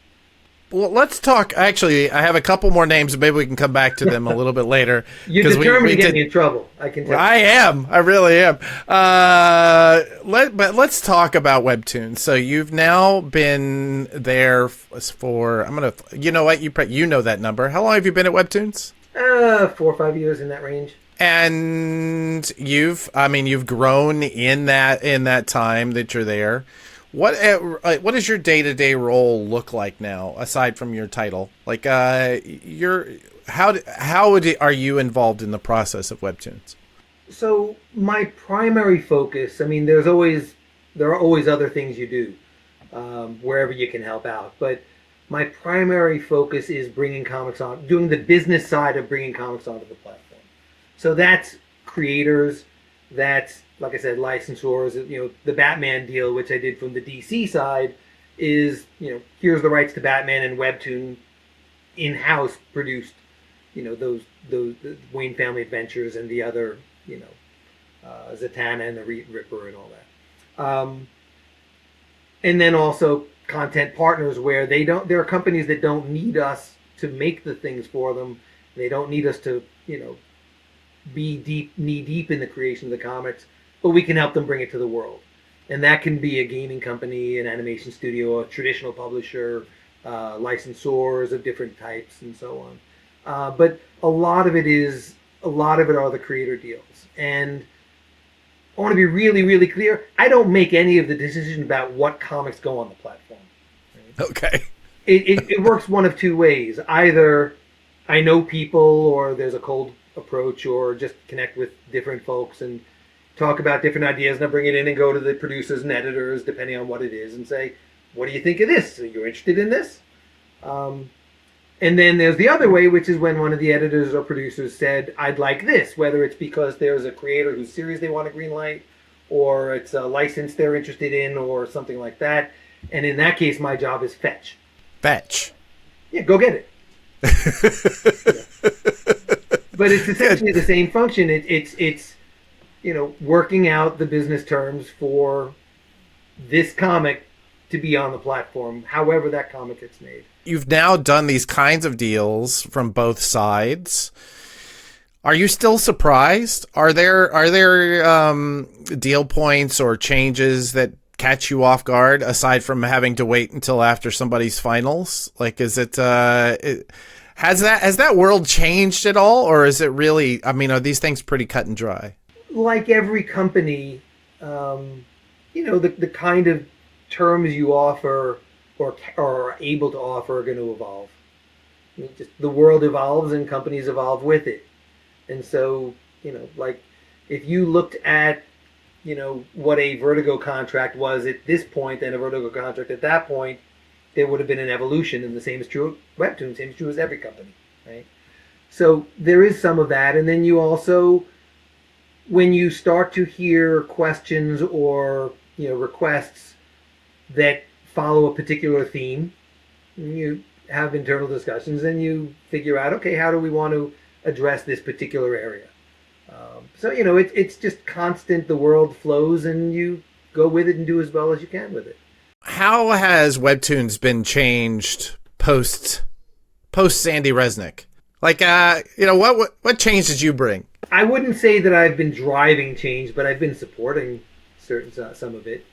Well, let's talk. Actually, I have a couple more names, and maybe we can come back to them a little bit later. You're determined to get me in trouble. I can tell. I am. I really am. But let's talk about WEBTOON. So you've now been there for. You know what? You know that number. How long have you been at WEBTOONs? 4 or 5 years, in that range. And you've grown in that time that you're there. What does your day-to-day role look like now, aside from your title? Like, are you involved in the process of WEBTOONs? So my primary focus, there are always other things you do, wherever you can help out. But my primary focus is bringing comics on, doing the business side of bringing comics onto the platform. So that's creators, that's, like I said, licensors. The Batman deal, which I did from the DC side, is, here's the rights to Batman, and WEBTOON in-house produced, those the Wayne Family Adventures and the other, Zatanna and the Ripper and all that. And then also content partners where there are companies that don't need us to make the things for them. They don't need us to, be knee deep in the creation of the comics, but we can help them bring it to the world. And that can be a gaming company, an animation studio, a traditional publisher, licensors of different types, and so on. But a lot of it are the creator deals. And I want to be really, really clear. I don't make any of the decisions about what comics go on the platform. Right? Okay. It works one of two ways. Either I know people, or there's a cold approach, or just connect with different folks and talk about different ideas, and I bring it in and go to the producers and editors, depending on what it is, and say, what do you think of this? Are you interested in this? And then there's the other way, which is when one of the editors or producers said, I'd like this, whether it's because there's a creator whose series they want to greenlight, or it's a license they're interested in, or something like that. And in that case, my job is fetch. Fetch. Yeah, go get it. Yeah. But it's essentially the same function. It's working out the business terms for this comic to be on the platform, however that comic gets made. You've now done these kinds of deals from both sides. Are you still surprised? Are there deal points or changes that catch you off guard, aside from having to wait until after somebody's finals? Like, is it has that world changed at all, or is it really? Are these things pretty cut and dry? Like every company, the kind of terms you offer or are able to offer are going to evolve. Just the world evolves and companies evolve with it. And so, like if you looked at, what a Vertigo contract was at this point and a Vertigo contract at that point, there would have been an evolution, and the same is true of WEBTOON, same is true as every company, right? So there is some of that. And then you also, when you start to hear questions or, requests that follow a particular theme, you have internal discussions and you figure out, okay, how do we want to address this particular area? So, it's just constant. The world flows and you go with it and do as well as you can with it. How has WEBTOONs been changed post Sandy Resnick? Like, what change did you bring? I wouldn't say that I've been driving change, but I've been supporting some of it.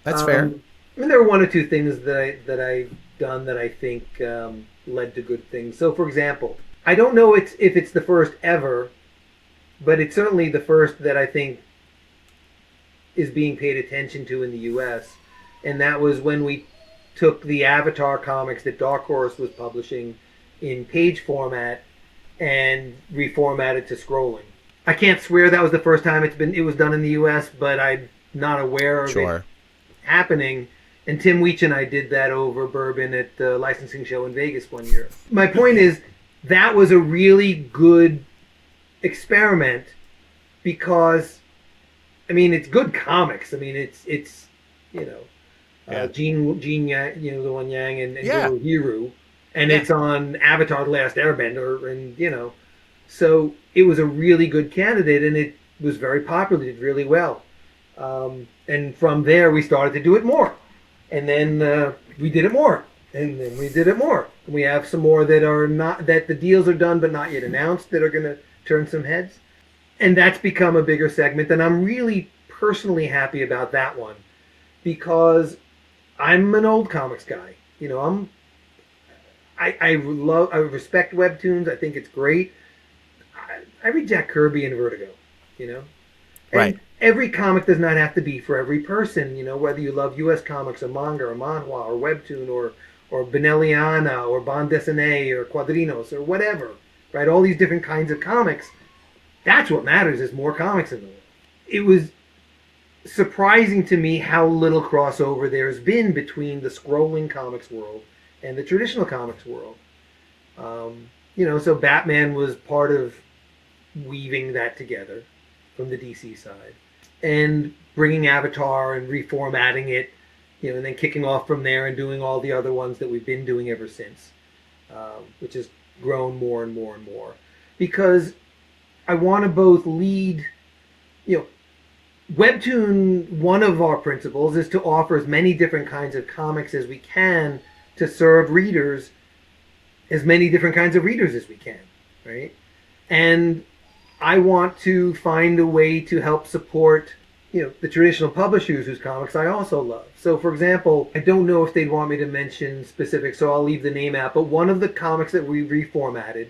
That's fair. I mean, there are one or two things that I've done that I think led to good things. So, for example, I don't know if it's the first ever, but it's certainly the first that I think is being paid attention to in the U.S. And that was when we took the Avatar comics that Dark Horse was publishing in page format and reformatted to scrolling. I can't swear that was the first time it was done in the U.S., but I'm not aware of it happening. And Tim Weech and I did that over bourbon at the licensing show in Vegas one year. My point is, that was a really good experiment because, I mean, it's good comics. I mean, it's Gene Yang, Luan Yang and Hiru, and it's on Avatar: The Last Airbender, and so it was a really good candidate, and it was very popular. It did really well, and from there we started to do it more, and then we did it more, and then we did it more. And we have some more that the deals are done but not yet announced that are going to turn some heads, and that's become a bigger segment. And I'm really personally happy about that one because I'm an old comics guy. I respect webtoons. I think it's great. I read Jack Kirby and Vertigo, And right. Every comic does not have to be for every person, whether you love U.S. comics or manga or manhwa or webtoon or Benelliana or bande dessinée or quadrinos or whatever, right? All these different kinds of comics. That's what matters, is more comics in the world. It was surprising to me how little crossover there's been between the scrolling comics world and the traditional comics world. So Batman was part of weaving that together from the DC side and bringing Avatar and reformatting it, and then kicking off from there and doing all the other ones that we've been doing ever since, which has grown more and more and more. Because I want to both lead, Webtoon, one of our principles is to offer as many different kinds of comics as we can to serve readers, as many different kinds of readers as we can, right? And I want to find a way to help support, the traditional publishers whose comics I also love. So, for example, I don't know if they'd want me to mention specifics, so I'll leave the name out, but one of the comics that we reformatted,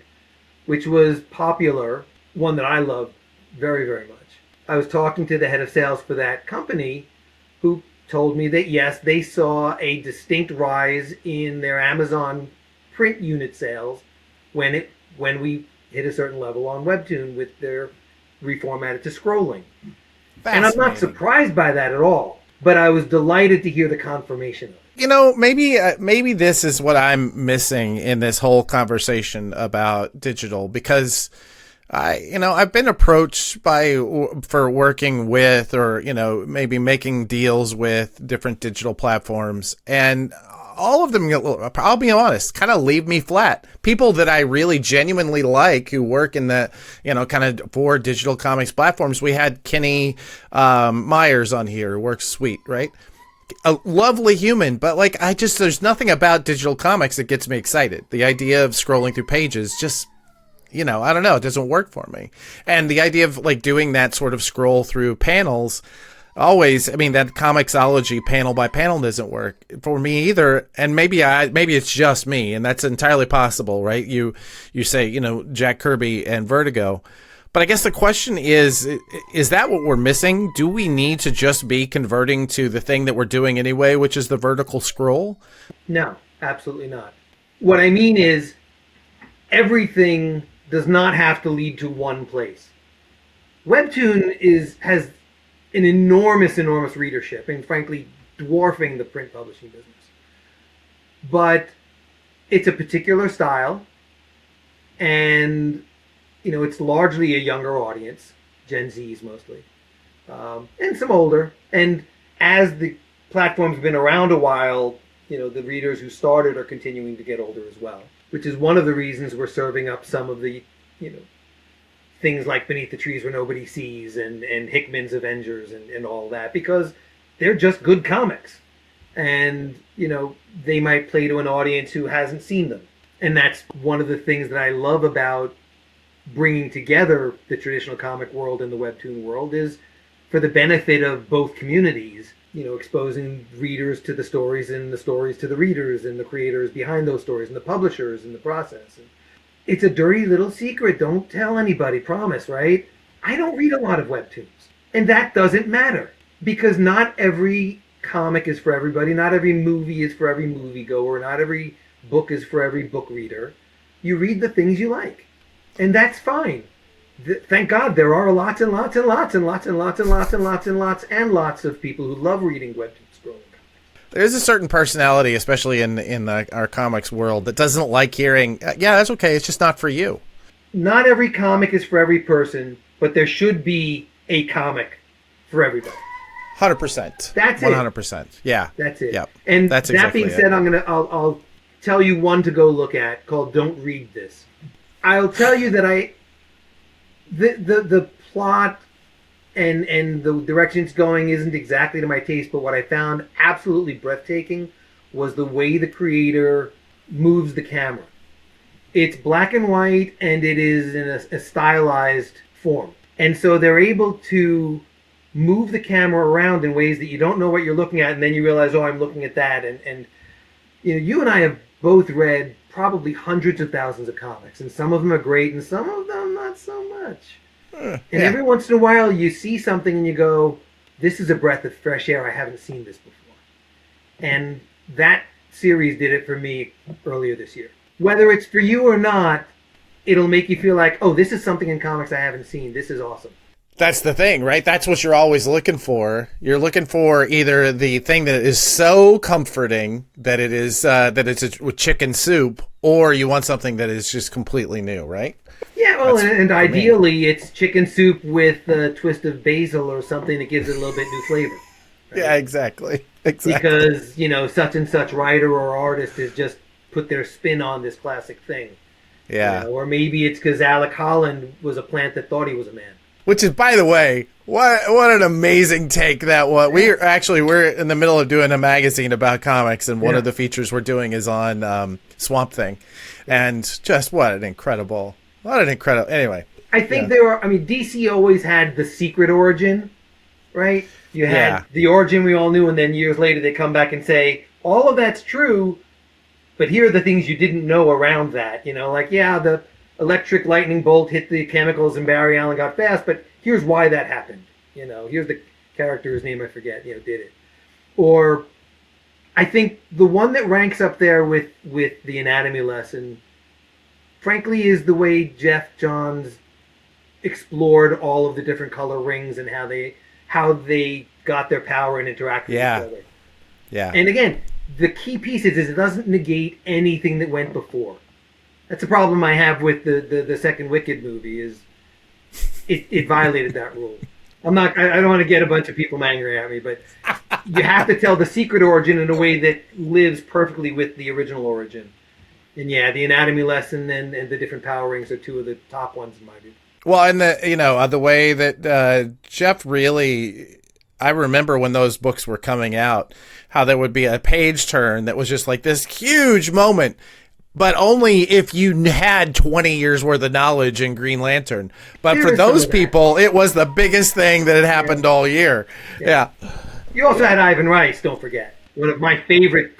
which was popular, one that I love very, very much. I was talking to the head of sales for that company who told me that, yes, they saw a distinct rise in their Amazon print unit sales when we hit a certain level on Webtoon with their reformatted to scrolling. And I'm not surprised by that at all, but I was delighted to hear the confirmation of it. Maybe this is what I'm missing in this whole conversation about digital, because I've been approached for working with, or, maybe making deals with different digital platforms, and all of them, I'll be honest, kind of leave me flat. People that I really genuinely like who work in the, kind of for digital comics platforms. We had Kenny Myers on here, who works sweet, right? A lovely human, but there's nothing about digital comics that gets me excited. The idea of scrolling through pages just, I don't know, it doesn't work for me. And the idea of doing that sort of scroll through panels, that comicsology panel by panel doesn't work for me either. And maybe it's just me, and that's entirely possible, right? You say, Jack Kirby and Vertigo. But I guess the question is that what we're missing? Do we need to just be converting to the thing that we're doing anyway, which is the vertical scroll? No, absolutely not. What I mean is, everything does not have to lead to one place. Webtoon has an enormous readership, and frankly, dwarfing the print publishing business. But it's a particular style, and it's largely a younger audience, Gen Zs mostly, and some older. And as the platform's been around a while, the readers who started are continuing to get older as well, which is one of the reasons we're serving up some of the, things like Beneath the Trees Where Nobody Sees and Hickman's Avengers and all that, because they're just good comics. And, they might play to an audience who hasn't seen them. And that's one of the things that I love about bringing together the traditional comic world and the webtoon world is for the benefit of both communities, exposing readers to the stories and the stories to the readers and the creators behind those stories and the publishers in the process. And it's a dirty little secret. Don't tell anybody, promise, right? I don't read a lot of webtoons. And that doesn't matter because not every comic is for everybody. Not every movie is for every moviegoer. Not every book is for every book reader. You read the things you like. And that's fine. Thank God there are lots and lots and lots and lots and lots and lots and lots and lots and lots of people who love reading webtoon scrolling comics. There's a certain personality, especially in our comics world, that doesn't like hearing, yeah, that's okay, it's just not for you. Not every comic is for every person, but there should be a comic for everybody. 100%. That's it. 100%. Yeah. That's it. Yep. And that's that exactly being said, I'll tell you one to go look at called "Don't Read This." I'll tell you that the plot and the direction it's going isn't exactly to my taste, but what I found absolutely breathtaking was the way the creator moves the camera. It's black and white, and it is in a stylized form. And so they're able to move the camera around in ways that you don't know what you're looking at, and then you realize, oh, I'm looking at that. And you and I have both read probably hundreds of thousands of comics, and some of them are great, and some of them not so much. And every once in a while, you see something and you go, this is a breath of fresh air. I haven't seen this before. And that series did it for me earlier this year. Whether it's for you or not, it'll make you feel like, oh, this is something in comics I haven't seen. This is awesome. That's the thing, right? That's what you're always looking for. You're looking for either the thing that is so comforting that it's with chicken soup, or you want something that is just completely new, right? Yeah, well, and ideally it's chicken soup with a twist of basil or something that gives it a little bit new flavor. Right? Yeah, exactly. Because, such and such writer or artist has just put their spin on this classic thing. Yeah. Or maybe it's because Alec Holland was a plant that thought he was a man. Which is, by the way, what an amazing take that was. We're in the middle of doing a magazine about comics, and one of the features we're doing is on Swamp Thing. And just what an incredible, anyway. I think DC always had the secret origin, right? You had the origin we all knew, and then years later they come back and say, all of that's true, but here are the things you didn't know around that. The electric lightning bolt hit the chemicals and Barry Allen got fast, but here's why that happened. Here's the character's name I forget, did it. Or I think the one that ranks up there with the anatomy lesson, frankly, is the way Jeff Johns explored all of the different color rings and how they got their power and interact with each other. Yeah. And again, the key piece is it doesn't negate anything that went before. That's a problem I have with the second Wicked movie is it violated that rule. I don't want to get a bunch of people angry at me, but you have to tell the secret origin in a way that lives perfectly with the original origin. And the anatomy lesson and the different power rings are two of the top ones in my view. Well, and the way that Jeff really, I remember when those books were coming out, how there would be a page turn that was just like this huge moment. But only if you had 20 years worth of knowledge in Green Lantern. But for those people, it was the biggest thing that had happened all year. Yeah. You also had Ivan Rice, don't forget. One of my favorite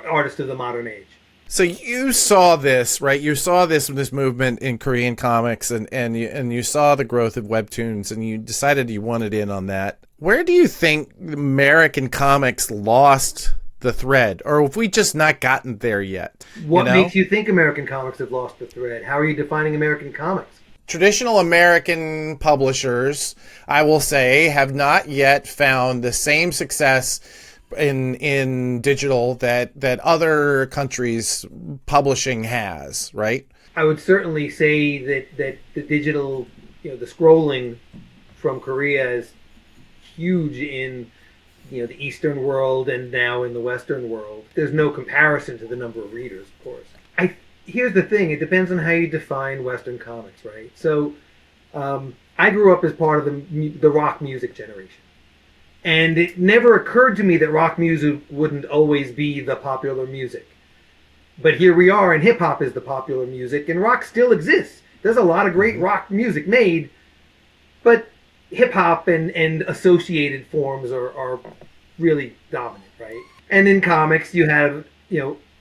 artists of the modern age. So you saw this, right? You saw this movement in Korean comics and you saw the growth of webtoons and you decided you wanted in on that. Where do you think American comics lost the thread, or if we just not gotten there yet? What makes you think American comics have lost the thread? How are you defining American comics? Traditional American publishers, I will say, have not yet found the same success in digital that other countries' publishing has, right? I would certainly say that the digital, the scrolling from Korea is huge in the Eastern world and now in the Western world. There's no comparison to the number of readers, of course. Here's the thing. It depends on how you define Western comics, right? So I grew up as part of the rock music generation. And it never occurred to me that rock music wouldn't always be the popular music. But here we are, and hip-hop is the popular music, and rock still exists. There's a lot of great rock music made, but hip hop and associated forms are really dominant, right? And in comics, you have,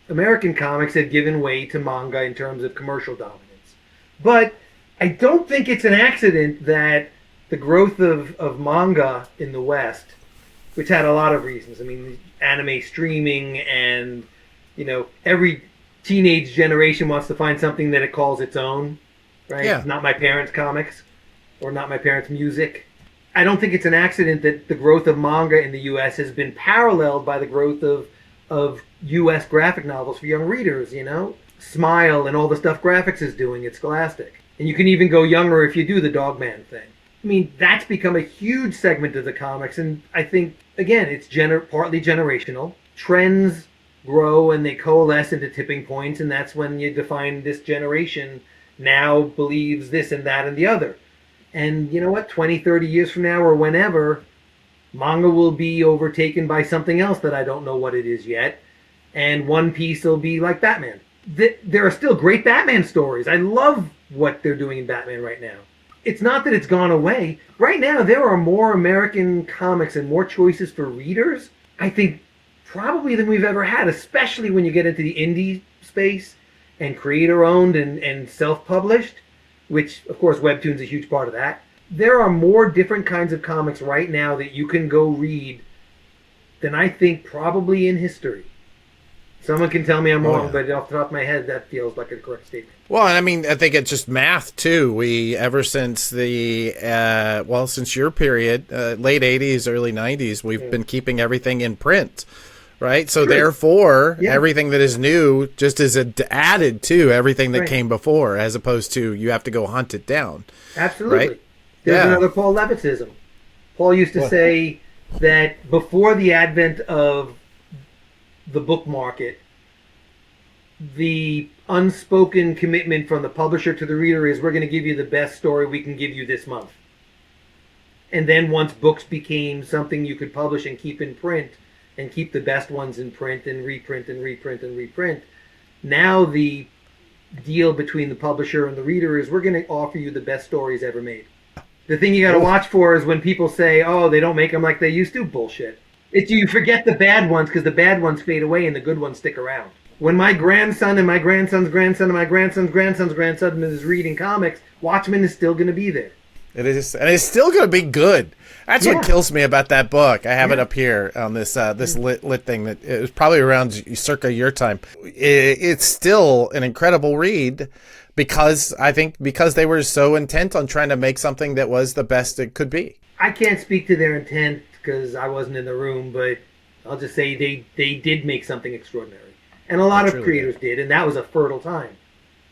American comics have given way to manga in terms of commercial dominance. But I don't think it's an accident that the growth of manga in the West, which had a lot of reasons. I mean, anime streaming and, every teenage generation wants to find something that it calls its own, right? Yeah. Not my parents' comics or not my parents' music. I don't think it's an accident that the growth of manga in the U.S. has been paralleled by the growth of U.S. graphic novels for young readers, Smile and all the stuff Graphics is doing at Scholastic. And you can even go younger if you do the Dogman thing. I mean, that's become a huge segment of the comics, and I think, again, it's partly generational. Trends grow and they coalesce into tipping points, and that's when you define this generation now believes this and that and the other. And you know what? 20, 30 years from now or whenever, manga will be overtaken by something else that I don't know what it is yet, and One Piece will be like Batman. There are still great Batman stories. I love what they're doing in Batman right now. It's not that it's gone away. Right now, there are more American comics and more choices for readers, I think, probably than we've ever had, especially when you get into the indie space and creator-owned and self-published, which, of course, WEBTOON's a huge part of that. There are more different kinds of comics right now that you can go read than I think probably in history. Someone can tell me I'm wrong, but off the top of my head, that feels like a correct statement. Well, I mean, I think it's just math too. Ever since since your period, late 80s, early 90s, we've been keeping everything in print, right? So therefore, everything that is new just is added to everything that came before, as opposed to you have to go hunt it down. Absolutely. Right? There's another Paul Levittism. Paul used to say that before the advent of the book market, the unspoken commitment from the publisher to the reader is, we're going to give you the best story we can give you this month. And then once books became something you could publish and keep in print, and keep the best ones in print and reprint and reprint and reprint, now the deal between the publisher and the reader is, we're going to offer you the best stories ever made. The thing you got to watch for is when people say, oh, they don't make them like they used to. Bullshit. You forget the bad ones because the bad ones fade away and the good ones stick around. When my grandson and my grandson's grandson and my grandson's grandson's grandson is reading comics, Watchmen is still going to be there. It is, and it's still going to be good. That's what kills me about that book. I have it up here on this this lit thing that it was probably around circa your time. It's still an incredible read because they were so intent on trying to make something that was the best it could be. I can't speak to their intent because I wasn't in the room, but I'll just say they did make something extraordinary. And a lot of creators did, and that was a fertile time.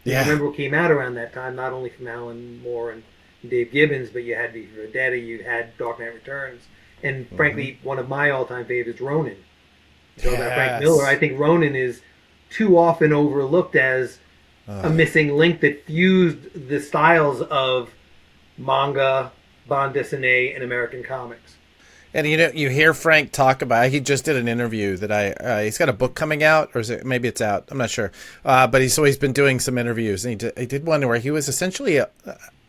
Yeah. I remember what came out around that time, not only from Alan Moore and Dave Gibbons, but you had V for Vendetta, you had Dark Knight Returns, and frankly, one of my all-time favorites, Ronin. So about Frank Miller, I think Ronin is too often overlooked as a missing link that fused the styles of manga, bande dessinée, and American comics. And you hear Frank talk about, he just did an interview that he's got a book coming out, or maybe it's out, I'm not sure. But he's been doing some interviews, and he did one where he was essentially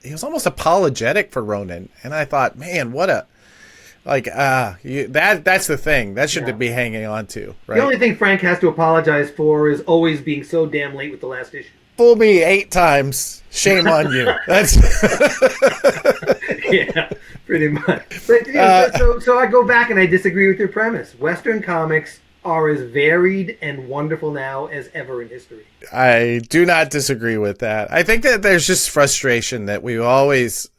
he was almost apologetic for Ronin, and I thought, man, what a that's the thing that should be hanging on to. Right? The only thing Frank has to apologize for is always being so damn late with the last issue. Fool me 8 times, shame on you. That's yeah, pretty much. But so I go back and I disagree with your premise. Western comics are as varied and wonderful now as ever in history. I do not disagree with that. I think that there's just frustration that we've always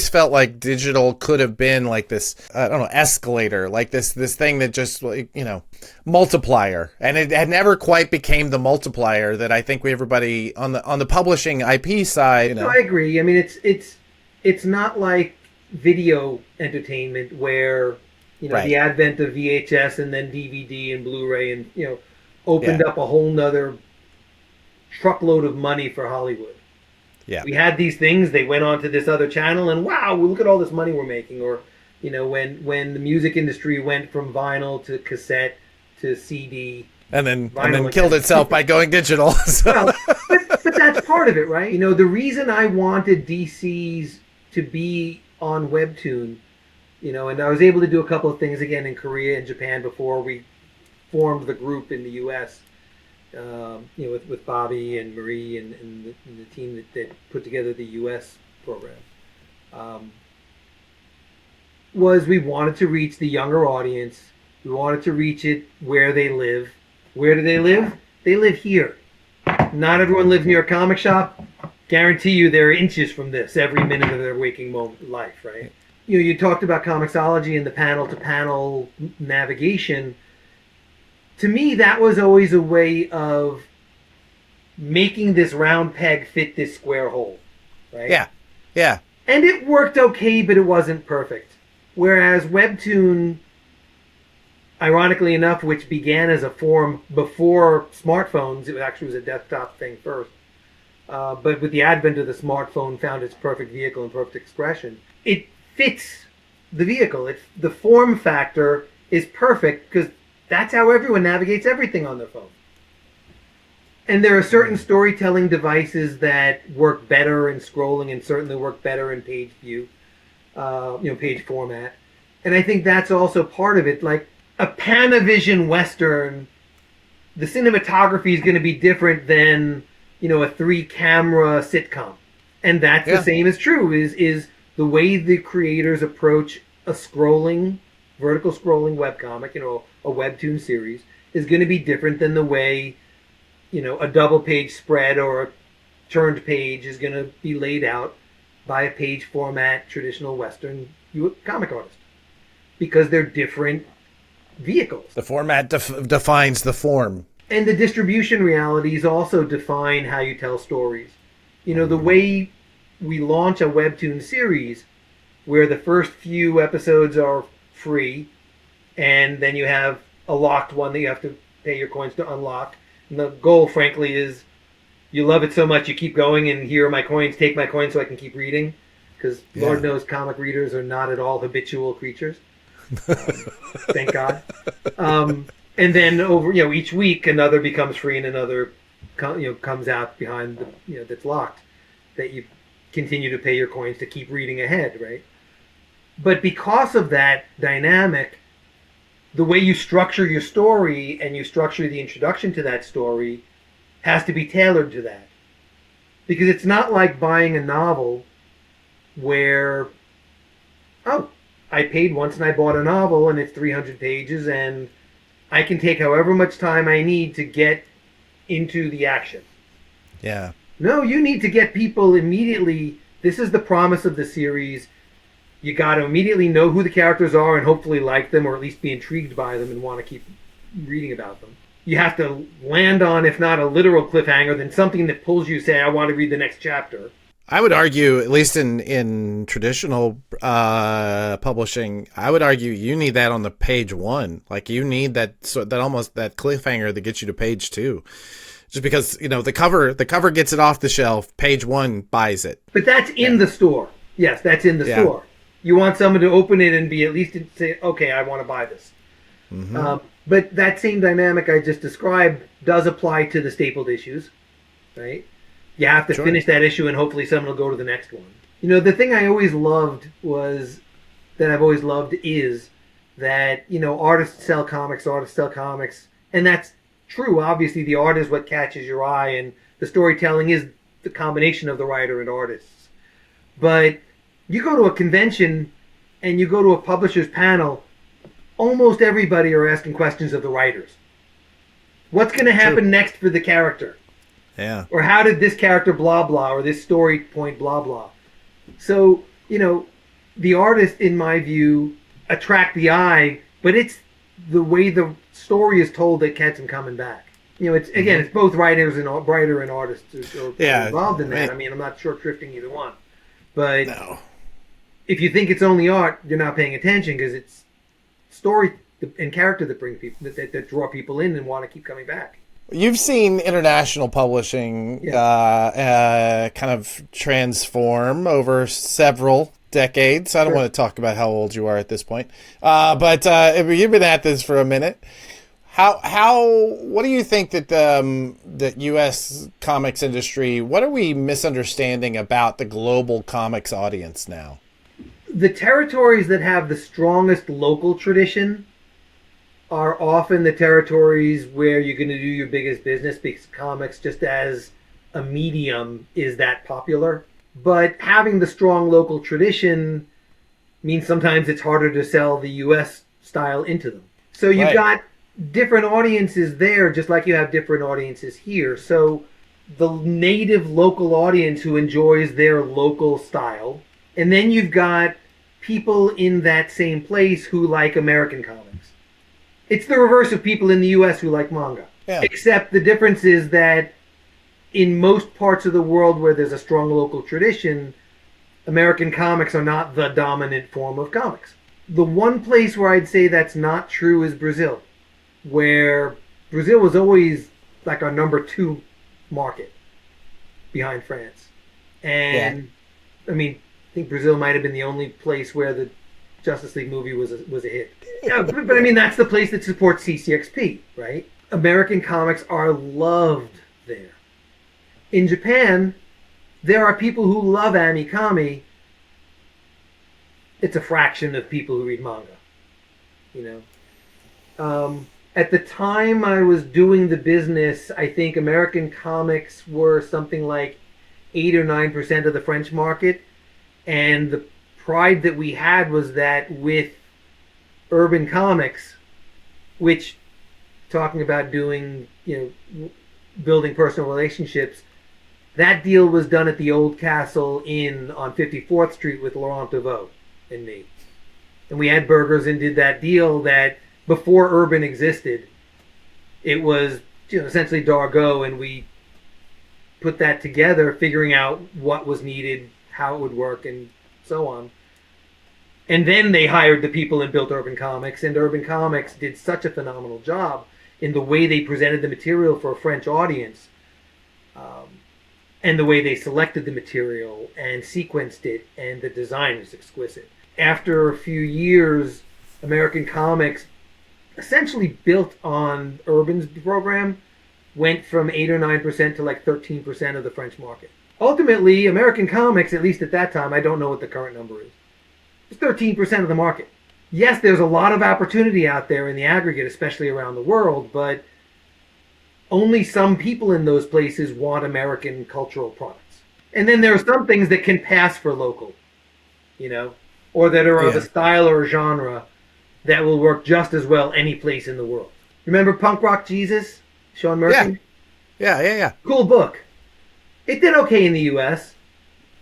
felt like digital could have been like this, I don't know, escalator, like this thing that just, multiplier, and it had never quite became the multiplier that I think everybody on the publishing IP side. No, I agree. I mean, it's not like video entertainment where the advent of VHS and then DVD and Blu-ray and opened up a whole nother truckload of money for Hollywood. Yeah, we had these things. They went on to this other channel, and wow, look at all this money we're making. Or, when the music industry went from vinyl to cassette to CD, and then Vinyl killed again. itself by going digital. So. Well, but that's part of it, right? You know, the reason I wanted DCs to be on WEBTOON, you know, and I was able to do a couple of things again in Korea and Japan before we formed the group in the U.S. You know, with Bobby and Marie and the team that put together the U.S. program, was we wanted to reach the younger audience. We wanted to reach it where they live. Where do they live? They live here. Not everyone lives near a comic shop. Guarantee you they're inches from this every minute of their waking life, right? You know, you talked about Comixology and the panel-to-panel navigation. To me, that was always a way of making this round peg fit this square hole, right? Yeah, yeah. And it worked okay, but it wasn't perfect. Whereas WEBTOON, ironically enough, which began as a forum before smartphones, it actually was a desktop thing first, but with the advent of the smartphone, found its perfect vehicle and perfect expression. It fits the vehicle. The form factor is perfect because that's how everyone navigates everything on their phone. And there are certain storytelling devices that work better in scrolling and certainly work better in page view, page format. And I think that's also part of it. Like a Panavision Western, the cinematography is going to be different than, you know, a 3-camera sitcom. And that's the same as true, is the way the creators approach a vertical scrolling webcomic, you know, a WEBTOON series, is going to be different than the way, you know, a double page spread or a turned page is going to be laid out by a page format traditional Western comic artist. Because they're different vehicles. The format defines the form. And the distribution realities also define how you tell stories. You know, the way we launch a WEBTOON series, where the first few episodes are free, and then you have a locked one that you have to pay your coins to unlock. And the goal, frankly, is you love it so much you keep going, and here are my coins, take my coins so I can keep reading. Because Lord knows comic readers are not at all habitual creatures. Thank God. And then over, you know, each week another becomes free and another, comes out behind the, that's locked, that you continue to pay your coins to keep reading ahead, right? But because of that dynamic, the way you structure your story and you structure the introduction to that story has to be tailored to that. Because it's not like buying a novel where, I paid once and I bought a novel and it's 300 pages and I can take however much time I need to get into the action. Yeah. No, you need to get people immediately. This is the promise of the series. You got to immediately know who the characters are and hopefully like them or at least be intrigued by them and want to keep reading about them. You have to land on, if not a literal cliffhanger, then something that pulls you, say, I want to read the next chapter. I would argue, at least in traditional publishing, I would argue you need that on the page one. Like you need that almost that cliffhanger that gets you to page 2. Just because, you know, the cover gets it off the shelf, page 1 buys it. But that's in the store. Yes, that's in the store. You want someone to open it and be at least to say, okay, I want to buy this. Mm-hmm. But that same dynamic I just described does apply to the stapled issues, right? You have to finish that issue and hopefully someone will go to the next one. You know, the thing I always loved is that, you know, artists sell comics, and that's true. Obviously, the art is what catches your eye, and the storytelling is the combination of the writer and artists. But you go to a convention and you go to a publisher's panel, almost everybody are asking questions of the writers. What's going to happen next for the character? Yeah. Or how did this character blah blah, or this story point blah blah. So, you know, the artist, in my view, attract the eye, but it's the way the story is told that gets them coming back. You know, it's again, it's both writer and artists are involved in that. I mean, I'm not short shrifting either one, but if you think it's only art, you're not paying attention because it's story and character that bring people that draw people in and want to keep coming back. You've seen international publishing kind of transform over several decades. I don't want to talk about how old you are at this point, but you've been at this for a minute. what do you think that that U.S. comics industry, what are we misunderstanding about the global comics audience now? The territories that have the strongest local tradition are often the territories where you're going to do your biggest business, because comics, just as a medium, is that popular. But having the strong local tradition means sometimes it's harder to sell the U.S. style into them. So you've Right. got different audiences there, just like you have different audiences here. So the native local audience who enjoys their local style, and then you've got people in that same place who like American comics. It's the reverse of people in the U.S. who like manga. Yeah. Except the difference is that in most parts of the world where there's a strong local tradition, American comics are not the dominant form of comics. The one place where I'd say that's not true is Brazil, where Brazil was always like our number 2 market behind France. And I mean, I think Brazil might have been the only place where the Justice League movie was a hit. Yeah, but I mean, that's the place that supports CCXP, right? American comics are loved there. In Japan, there are people who love Amikami. It's a fraction of people who read manga, you know. At the time I was doing the business, I think American comics were something like 8 or 9% of the French market, and the pride that we had was that with Urban Comics, which, talking about doing, building personal relationships, that deal was done at the Old Castle Inn on 54th Street with Laurent Deveau and me. And we had burgers and did that deal that before Urban existed. It was essentially Dargo, and we put that together, figuring out what was needed, how it would work, and so on. And then they hired the people and built Urban Comics, and Urban Comics did such a phenomenal job in the way they presented the material for a French audience, and the way they selected the material and sequenced it, and the design was exquisite. After a few years, American Comics, essentially built on Urban's program, went from 8 or 9% to like 13% of the French market. Ultimately, American Comics, at least at that time, I don't know what the current number is, it's 13% of the market. Yes, there's a lot of opportunity out there in the aggregate, especially around the world, but only some people in those places want American cultural products. And then there are some things that can pass for local, or that are of a style or a genre that will work just as well any place in the world. Remember Punk Rock Jesus, Sean Murphy? Yeah. Cool book. It did okay in the U.S.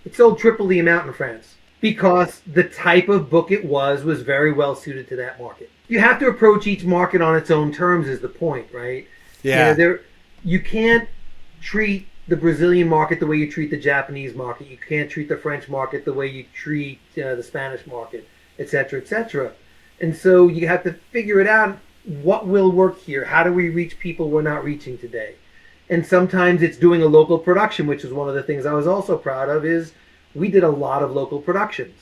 It sold triple the amount in France because the type of book it was very well suited to that market. You have to approach each market on its own terms is the point, right? Yeah. You can't treat the Brazilian market the way you treat the Japanese market. You can't treat the French market the way you treat the Spanish market, etc., etc. And so you have to figure it out. What will work here? How do we reach people we're not reaching today? And sometimes it's doing a local production, which is one of the things I was also proud of, is we did a lot of local productions.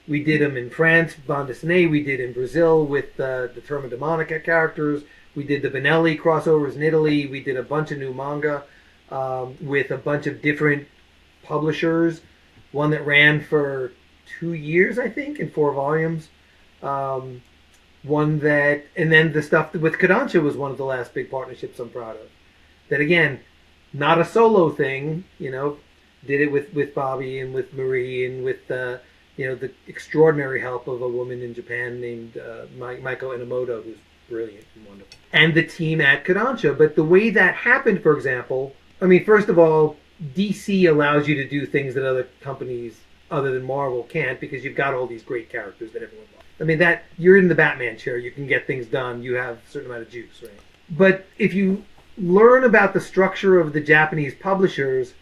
We did them in France, bande dessinée. We did in Brazil with the Terma Demonica characters. We did the Benelli crossovers in Italy. We did a bunch of new manga with a bunch of different publishers. One that ran for 2 years, I think, in 4 volumes. And then the stuff with Kodansha was one of the last big partnerships I'm proud of. That, again, not a solo thing, did it with Bobby and with Marie and with the extraordinary help of a woman in Japan named Maiko Enomoto, who's brilliant and wonderful. And the team at Kodansha. But the way that happened, for example, first of all, DC allows you to do things that other companies other than Marvel can't, because you've got all these great characters that everyone loves. That you're in the Batman chair, you can get things done, you have a certain amount of juice, right? But if you learn about the structure of the Japanese publishers,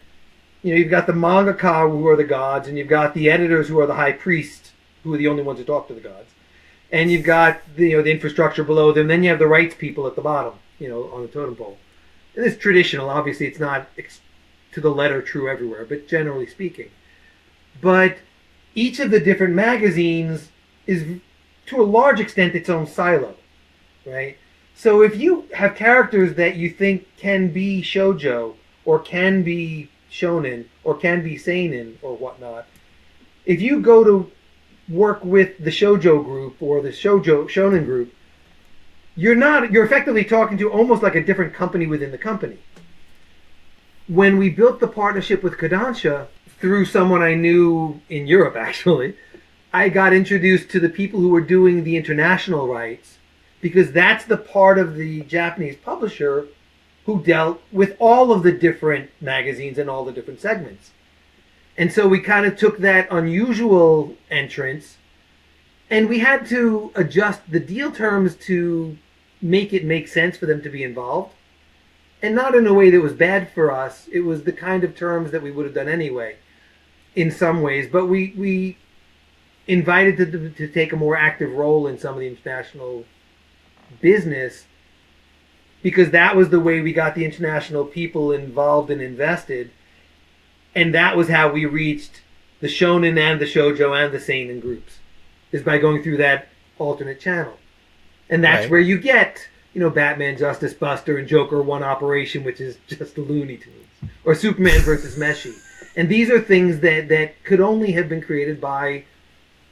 you've got the mangaka who are the gods, and you've got the editors who are the high priests, who are the only ones who talk to the gods. And you've got the infrastructure below them, then you have the rights people at the bottom, on the totem pole. And it's traditional, obviously it's not to the letter true everywhere, but generally speaking. But each of the different magazines is, to a large extent, its own silo, right? So if you have characters that you think can be shoujo or can be shonen or can be seinen or whatnot, if you go to work with the shoujo group or the shoujo shonen group, you're effectively talking to almost like a different company within the company. When we built the partnership with Kodansha through someone I knew in Europe, actually, I got introduced to the people who were doing the international rights, because that's the part of the Japanese publisher who dealt with all of the different magazines and all the different segments. And so we kind of took that unusual entrance, and we had to adjust the deal terms to make it make sense for them to be involved. And not in a way that was bad for us. It was the kind of terms that we would have done anyway, in some ways. But we invited them to take a more active role in some of the international business, because that was the way we got the international people involved and invested. And that was how we reached the shonen and the shoujo and the seinen groups, is by going through that alternate channel. And that's Right. where you get, Batman, Justice Buster, and Joker One Operation, which is just the Looney Tunes, or Superman versus Meshi. And these are things that could only have been created by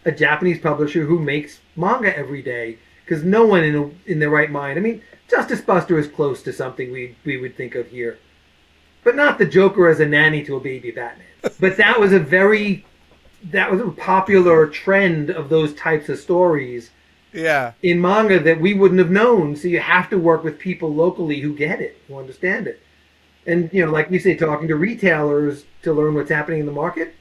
a Japanese publisher who makes manga every day, because no one in their right mind. I mean, Justice Buster is close to something we would think of here, but not the Joker as a nanny to a baby Batman. But that was a popular trend of those types of stories. Yeah. In manga that we wouldn't have known. So you have to work with people locally who get it, who understand it. And, like we say, talking to retailers to learn what's happening in the market.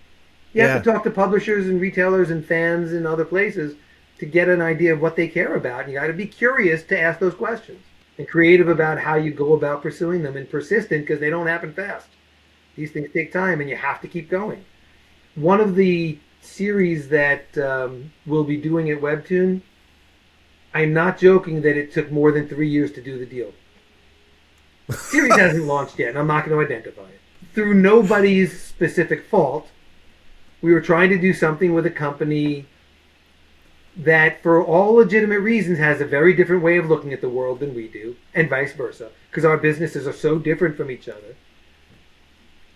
You have to talk to publishers and retailers and fans in other places to get an idea of what they care about. And you got to be curious to ask those questions and creative about how you go about pursuing them, and persistent, because they don't happen fast. These things take time, and you have to keep going. One of the series that we'll be doing at WEBTOON, I'm not joking that it took more than 3 years to do the deal. The series hasn't launched yet, and I'm not going to identify it. Through nobody's specific fault, we were trying to do something with a company that, for all legitimate reasons, has a very different way of looking at the world than we do, and vice versa, because our businesses are so different from each other.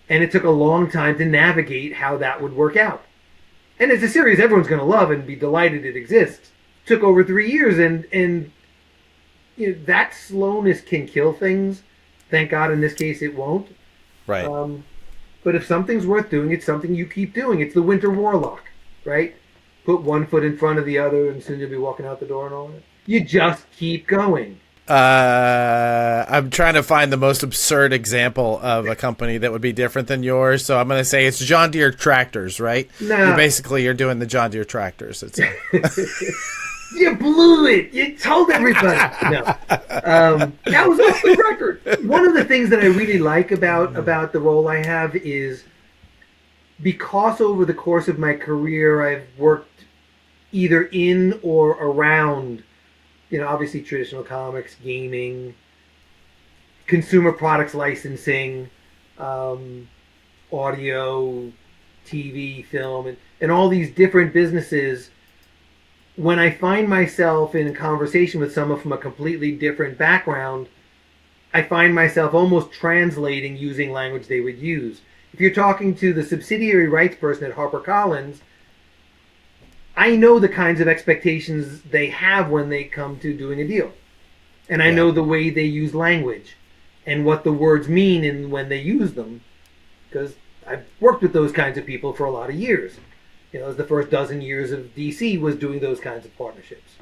And it took a long time to navigate how that would work out. And it's a series everyone's going to love and be delighted it exists. Took over 3 years, and that slowness can kill things. Thank God in this case it won't. Right. But if something's worth doing, it's something you keep doing. It's the Winter Warlock, right? Put one foot in front of the other, and soon you'll be walking out the door and all that. You just keep going. I'm trying to find the most absurd example of a company that would be different than yours. So I'm going to say it's John Deere tractors, right? No. You're doing the John Deere tractors. You blew it. You told everybody. No. That was off the record. One of the things that I really like about the role I have is, because over the course of my career I've worked either in or around, obviously traditional comics, gaming, consumer products licensing, audio, TV, film, and all these different businesses. When I find myself in a conversation with someone from a completely different background, I find myself almost translating using language they would use. If you're talking to the subsidiary rights person at HarperCollins, I know the kinds of expectations they have when they come to doing a deal. And I know the way they use language and what the words mean and when they use them, because I've worked with those kinds of people for a lot of years. It was the first dozen years of DC was doing those kinds of partnerships.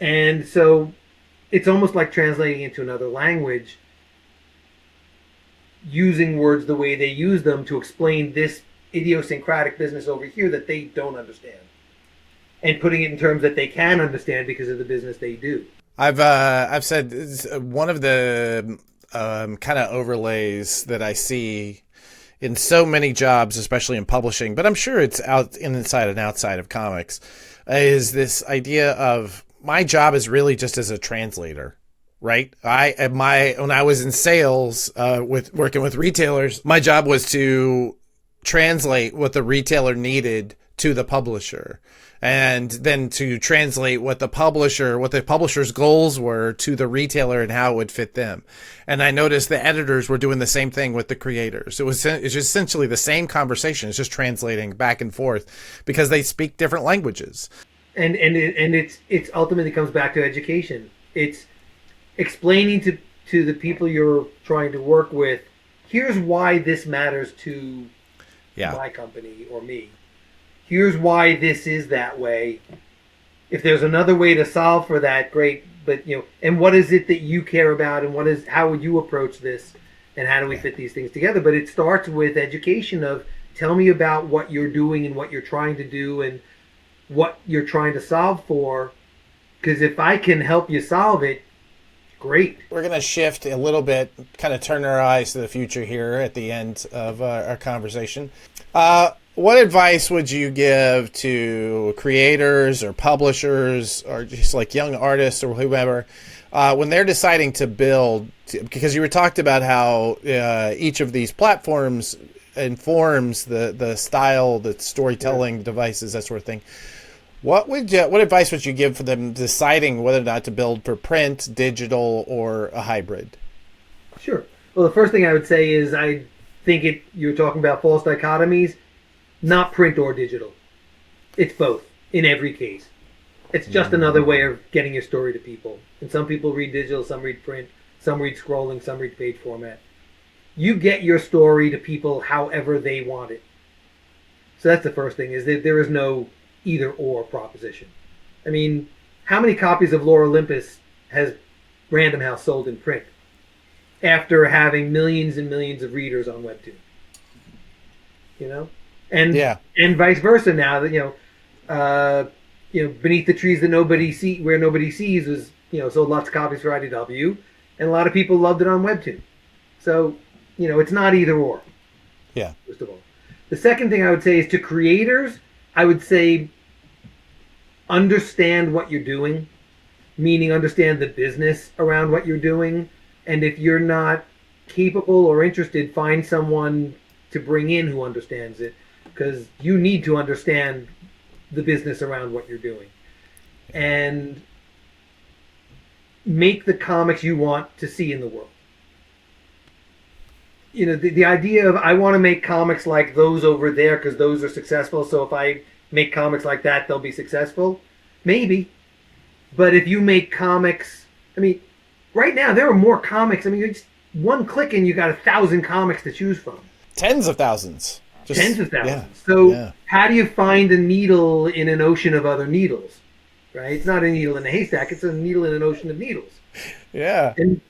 And so it's almost like translating into another language, using words the way they use them to explain this idiosyncratic business over here that they don't understand, and putting it in terms that they can understand because of the business they do. I've said one of the kind of overlays that I see in so many jobs, especially in publishing, but I'm sure it's inside and outside of comics, is this idea of my job is really just as a translator, right? When I was in sales, with working with retailers, my job was to translate what the retailer needed to the publisher, and then to translate what the publisher's goals were to the retailer and how it would fit them. And I noticed the editors were doing the same thing with the creators. It's just essentially the same conversation. It's just translating back and forth because they speak different languages. And it's ultimately comes back to education. It's explaining to the people you're trying to work with, here's why this matters to my company or me. Here's why this is that way. If there's another way to solve for that, great. But and what is it that you care about, and how would you approach this, and how do we fit these things together? But it starts with education of, tell me about what you're doing and what you're trying to do and what you're trying to solve for. Because if I can help you solve it, great. We're going to shift a little bit, kind of turn our eyes to the future here at the end of our conversation. What advice would you give to creators or publishers or just like young artists or whoever when they're deciding to build? Because you were talked about how each of these platforms informs the style, the storytelling devices, that sort of thing. What advice would you give for them deciding whether or not to build for print, digital, or a hybrid? Sure. Well, the first thing I would say is I think you're talking about false dichotomies. Not print or digital. It's both in every case. It's just another way of getting your story to people. And some people read digital, some read print, some read scrolling, some read page format. You get your story to people however they want it. So that's the first thing, is that there is no either or proposition. I mean, how many copies of Lore Olympus has Random House sold in print after having millions and millions of readers on WEBTOON? And vice versa now that Beneath the Trees That Nobody See, Where Nobody Sees was sold lots of copies for IDW, and a lot of people loved it on WEBTOON. So it's not either or. Yeah. First of all, the second thing I would say is to creators, I would say understand what you're doing, meaning understand the business around what you're doing, and if you're not capable or interested, find someone to bring in who understands it. Because you need to understand the business around what you're doing. And make the comics you want to see in the world. The idea of, I want to make comics like those over there because those are successful, so if I make comics like that, they'll be successful. Maybe. But if you make comics... I mean, right now, there are more comics. I mean, just one click and you got 1,000 comics to choose from. Tens of thousands. Tens of thousands. How do you find a needle in an ocean of other needles? Right? It's not a needle in a haystack. It's a needle in an ocean of needles. Yeah. And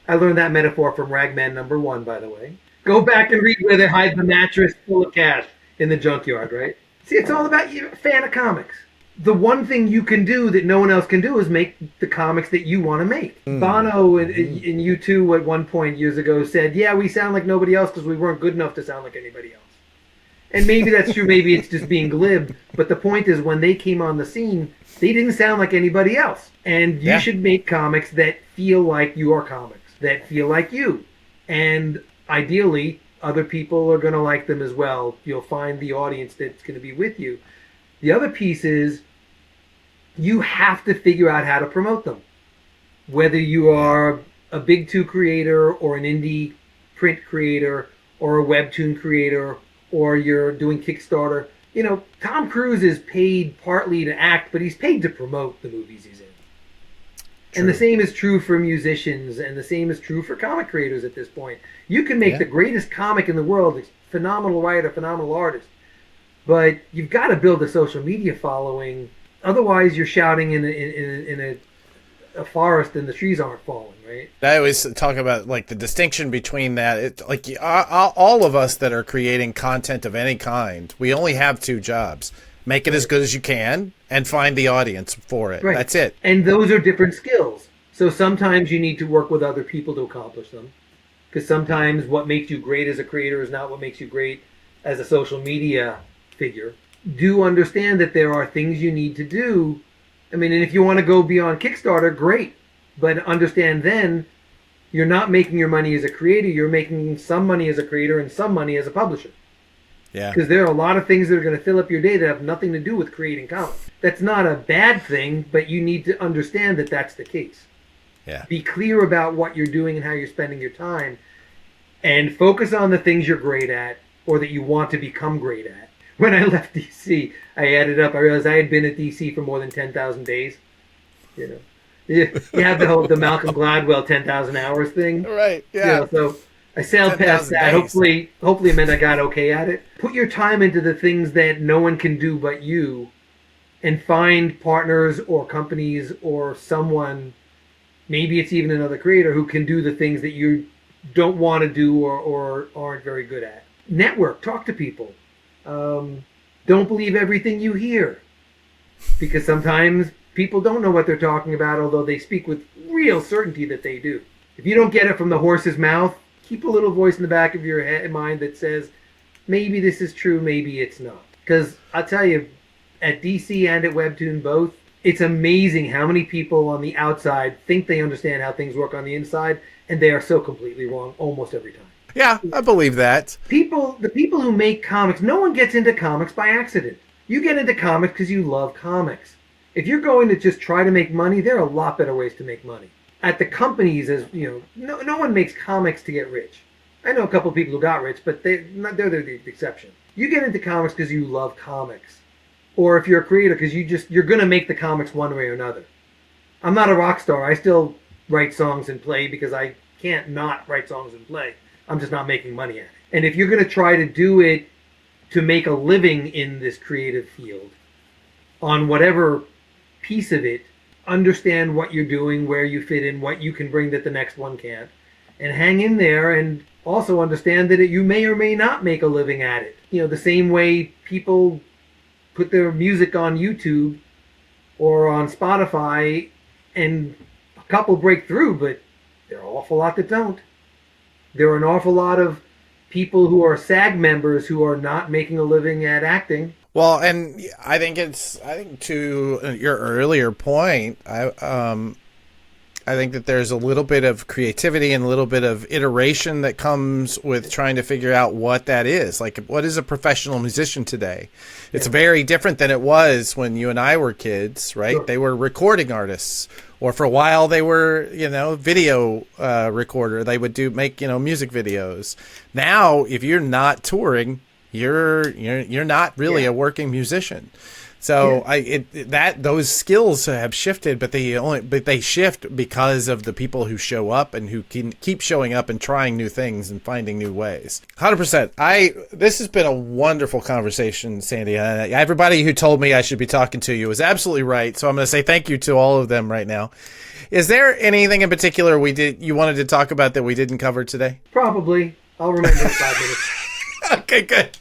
I learned that metaphor from Ragman #1, by the way. Go back and read where they hide the mattress full of cash in the junkyard, right? See, it's all about you, a fan of comics. The one thing you can do that no one else can do is make the comics that you want to make. Bono in U2 at one point years ago said, yeah, we sound like nobody else because we weren't good enough to sound like anybody else. And maybe that's true, maybe it's just being glib, but the point is when they came on the scene, they didn't sound like anybody else. And you should make comics that feel like your comics, that feel like you. And ideally, other people are going to like them as well. You'll find the audience that's going to be with you. The other piece is you have to figure out how to promote them. Whether you are a Big 2 creator or an indie print creator or a WEBTOON creator or you're doing Kickstarter. Tom Cruise is paid partly to act, but he's paid to promote the movies he's in. True. And the same is true for musicians, and the same is true for comic creators at this point. You can make the greatest comic in the world, a phenomenal writer, phenomenal artist, but you've got to build a social media following. Otherwise, you're shouting in a forest and the trees aren't falling, right? I always talk about like the distinction between that. All of us that are creating content of any kind, we only have two jobs: make it as good as you can and find the audience for it. Right. That's it. And those are different skills. So sometimes you need to work with other people to accomplish them, because sometimes what makes you great as a creator is not what makes you great as a social media figure. Do understand that there are things you need to do. I mean, and if you want to go beyond Kickstarter, great. But understand then, you're not making your money as a creator. You're making some money as a creator and some money as a publisher. Yeah. Because there are a lot of things that are going to fill up your day that have nothing to do with creating comics. That's not a bad thing, but you need to understand that that's the case. Yeah. Be clear about what you're doing and how you're spending your time, and focus on the things you're great at or that you want to become great at. When I left DC, I added up. I realized I had been at DC for more than 10,000 days. You know, you have the Malcolm Gladwell 10,000 hours thing. Right. Yeah. You know, so I sailed past 10,000 that. days. Hopefully it meant I got okay at it. Put your time into the things that no one can do but you, and find partners or companies or someone, maybe it's even another creator, who can do the things that you don't want to do or aren't very good at. Network, talk to people. Don't believe everything you hear, because sometimes people don't know what they're talking about, although they speak with real certainty that they do. If you don't get it from the horse's mouth, keep a little voice in the back of your mind that says, maybe this is true, maybe it's not. Because I'll tell you, at DC and at WEBTOON both, it's amazing how many people on the outside think they understand how things work on the inside, and they are so completely wrong almost every time. Yeah, I believe that. The people who make comics, no one gets into comics by accident. You get into comics because you love comics. If you're going to just try to make money, there are a lot better ways to make money. At the companies, as you know, no one makes comics to get rich. I know a couple of people who got rich, but they're the exception. You get into comics because you love comics, or if you're a creator, because you're going to make the comics one way or another. I'm not a rock star. I still write songs and play because I can't not write songs and play. I'm just not making money at it. And if you're going to try to do it to make a living in this creative field, on whatever piece of it, understand what you're doing, where you fit in, what you can bring that the next one can't, and hang in there, and also understand that you may or may not make a living at it. You know, the same way people put their music on YouTube or on Spotify, and a couple break through, but there are an awful lot that don't. There are an awful lot of people who are SAG members who are not making a living at acting. Well, and I think to your earlier point, I think that there's a little bit of creativity and a little bit of iteration that comes with trying to figure out what that is. Like, what is a professional musician today? It's very different than it was when you and I were kids, right? Sure. They were recording artists, or for a while they were, video recorder. They would make music videos. Now, if you're not touring, you're not really a working musician. So those skills have shifted, but they shift because of the people who show up and who can keep showing up and trying new things and finding new ways. 100%. This has been a wonderful conversation, Sandy. Everybody who told me I should be talking to you was absolutely right. So I'm going to say thank you to all of them right now. Is there anything in particular you wanted to talk about that we didn't cover today? Probably. I'll remember in 5 minutes. Okay, good.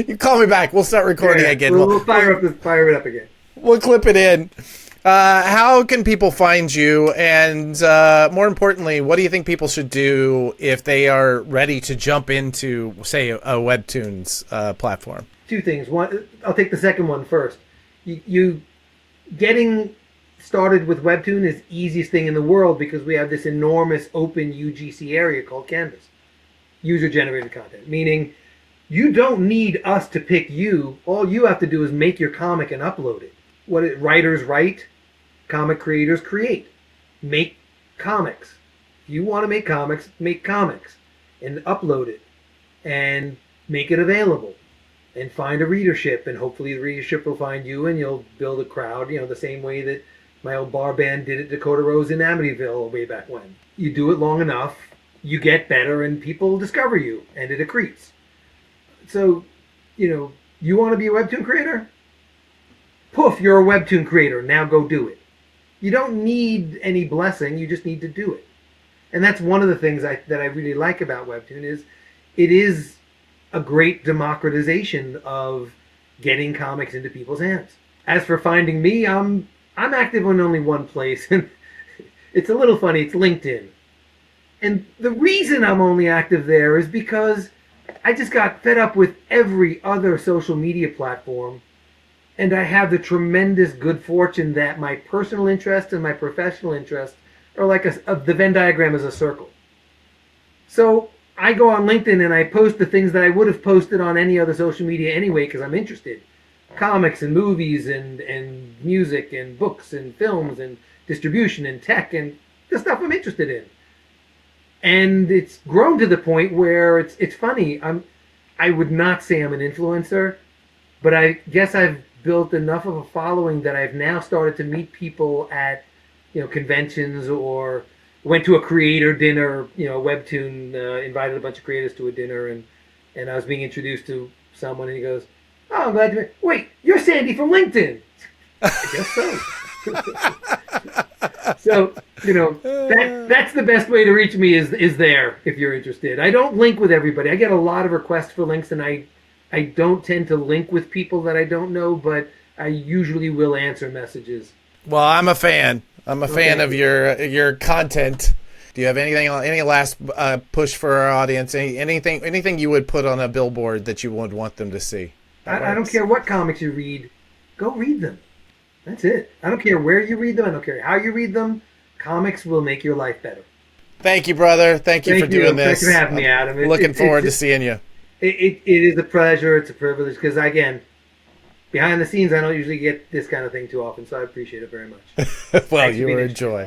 You call me back. We'll start recording again. We'll fire it up again. We'll clip it in. How can people find you? And more importantly, what do you think people should do if they are ready to jump into, say, a WEBTOON's platform? 2 things. One, I'll take the second one first. You getting started with WEBTOON is the easiest thing in the world because we have this enormous open UGC area called Canvas, user-generated content, meaning you don't need us to pick you. All you have to do is make your comic and upload it. Writers write, comic creators create. Make comics. If you want to make comics and upload it and make it available and find a readership, and hopefully the readership will find you and you'll build a crowd, the same way that my old bar band did at Dakota Rose in Amityville way back when. You do it long enough, you get better, and people discover you, and it accretes. So, you want to be a WEBTOON creator? Poof, you're a WEBTOON creator. Now go do it. You don't need any blessing. You just need to do it. And that's one of the things that I really like about WEBTOON is it is a great democratization of getting comics into people's hands. As for finding me, I'm active on only one place, and it's a little funny. It's LinkedIn. And the reason I'm only active there is because I just got fed up with every other social media platform, and I have the tremendous good fortune that my personal interest and my professional interest are like the Venn diagram is a circle. So I go on LinkedIn and I post the things that I would have posted on any other social media anyway because I'm interested. Comics and movies and music and books and films and distribution and tech and the stuff I'm interested in. And it's grown to the point where it's funny. I would not say I'm an influencer, but I guess I've built enough of a following that I've now started to meet people at conventions or went to a creator dinner. WEBTOON invited a bunch of creators to a dinner, and I was being introduced to someone, and he goes, "Oh, I'm glad to meet. Wait, you're Sandy from LinkedIn." I guess so. So that's the best way to reach me is there if you're interested. I don't link with everybody. I get a lot of requests for links, and I don't tend to link with people that I don't know, but I usually will answer messages. Well, I'm a fan. I'm a fan of your content. Do you have any last push for our audience? Anything you would put on a billboard that you would want them to see? I don't care what comics you read. Go read them. That's it. I don't care where you read them. I don't care how you read them. Comics will make your life better. Thank you, brother. Thank you for doing this. Thanks for having me, Adam. Looking forward to seeing you. It is a pleasure. It's a privilege because, again, behind the scenes, I don't usually get this kind of thing too often, so I appreciate it very much. Well, you enjoy.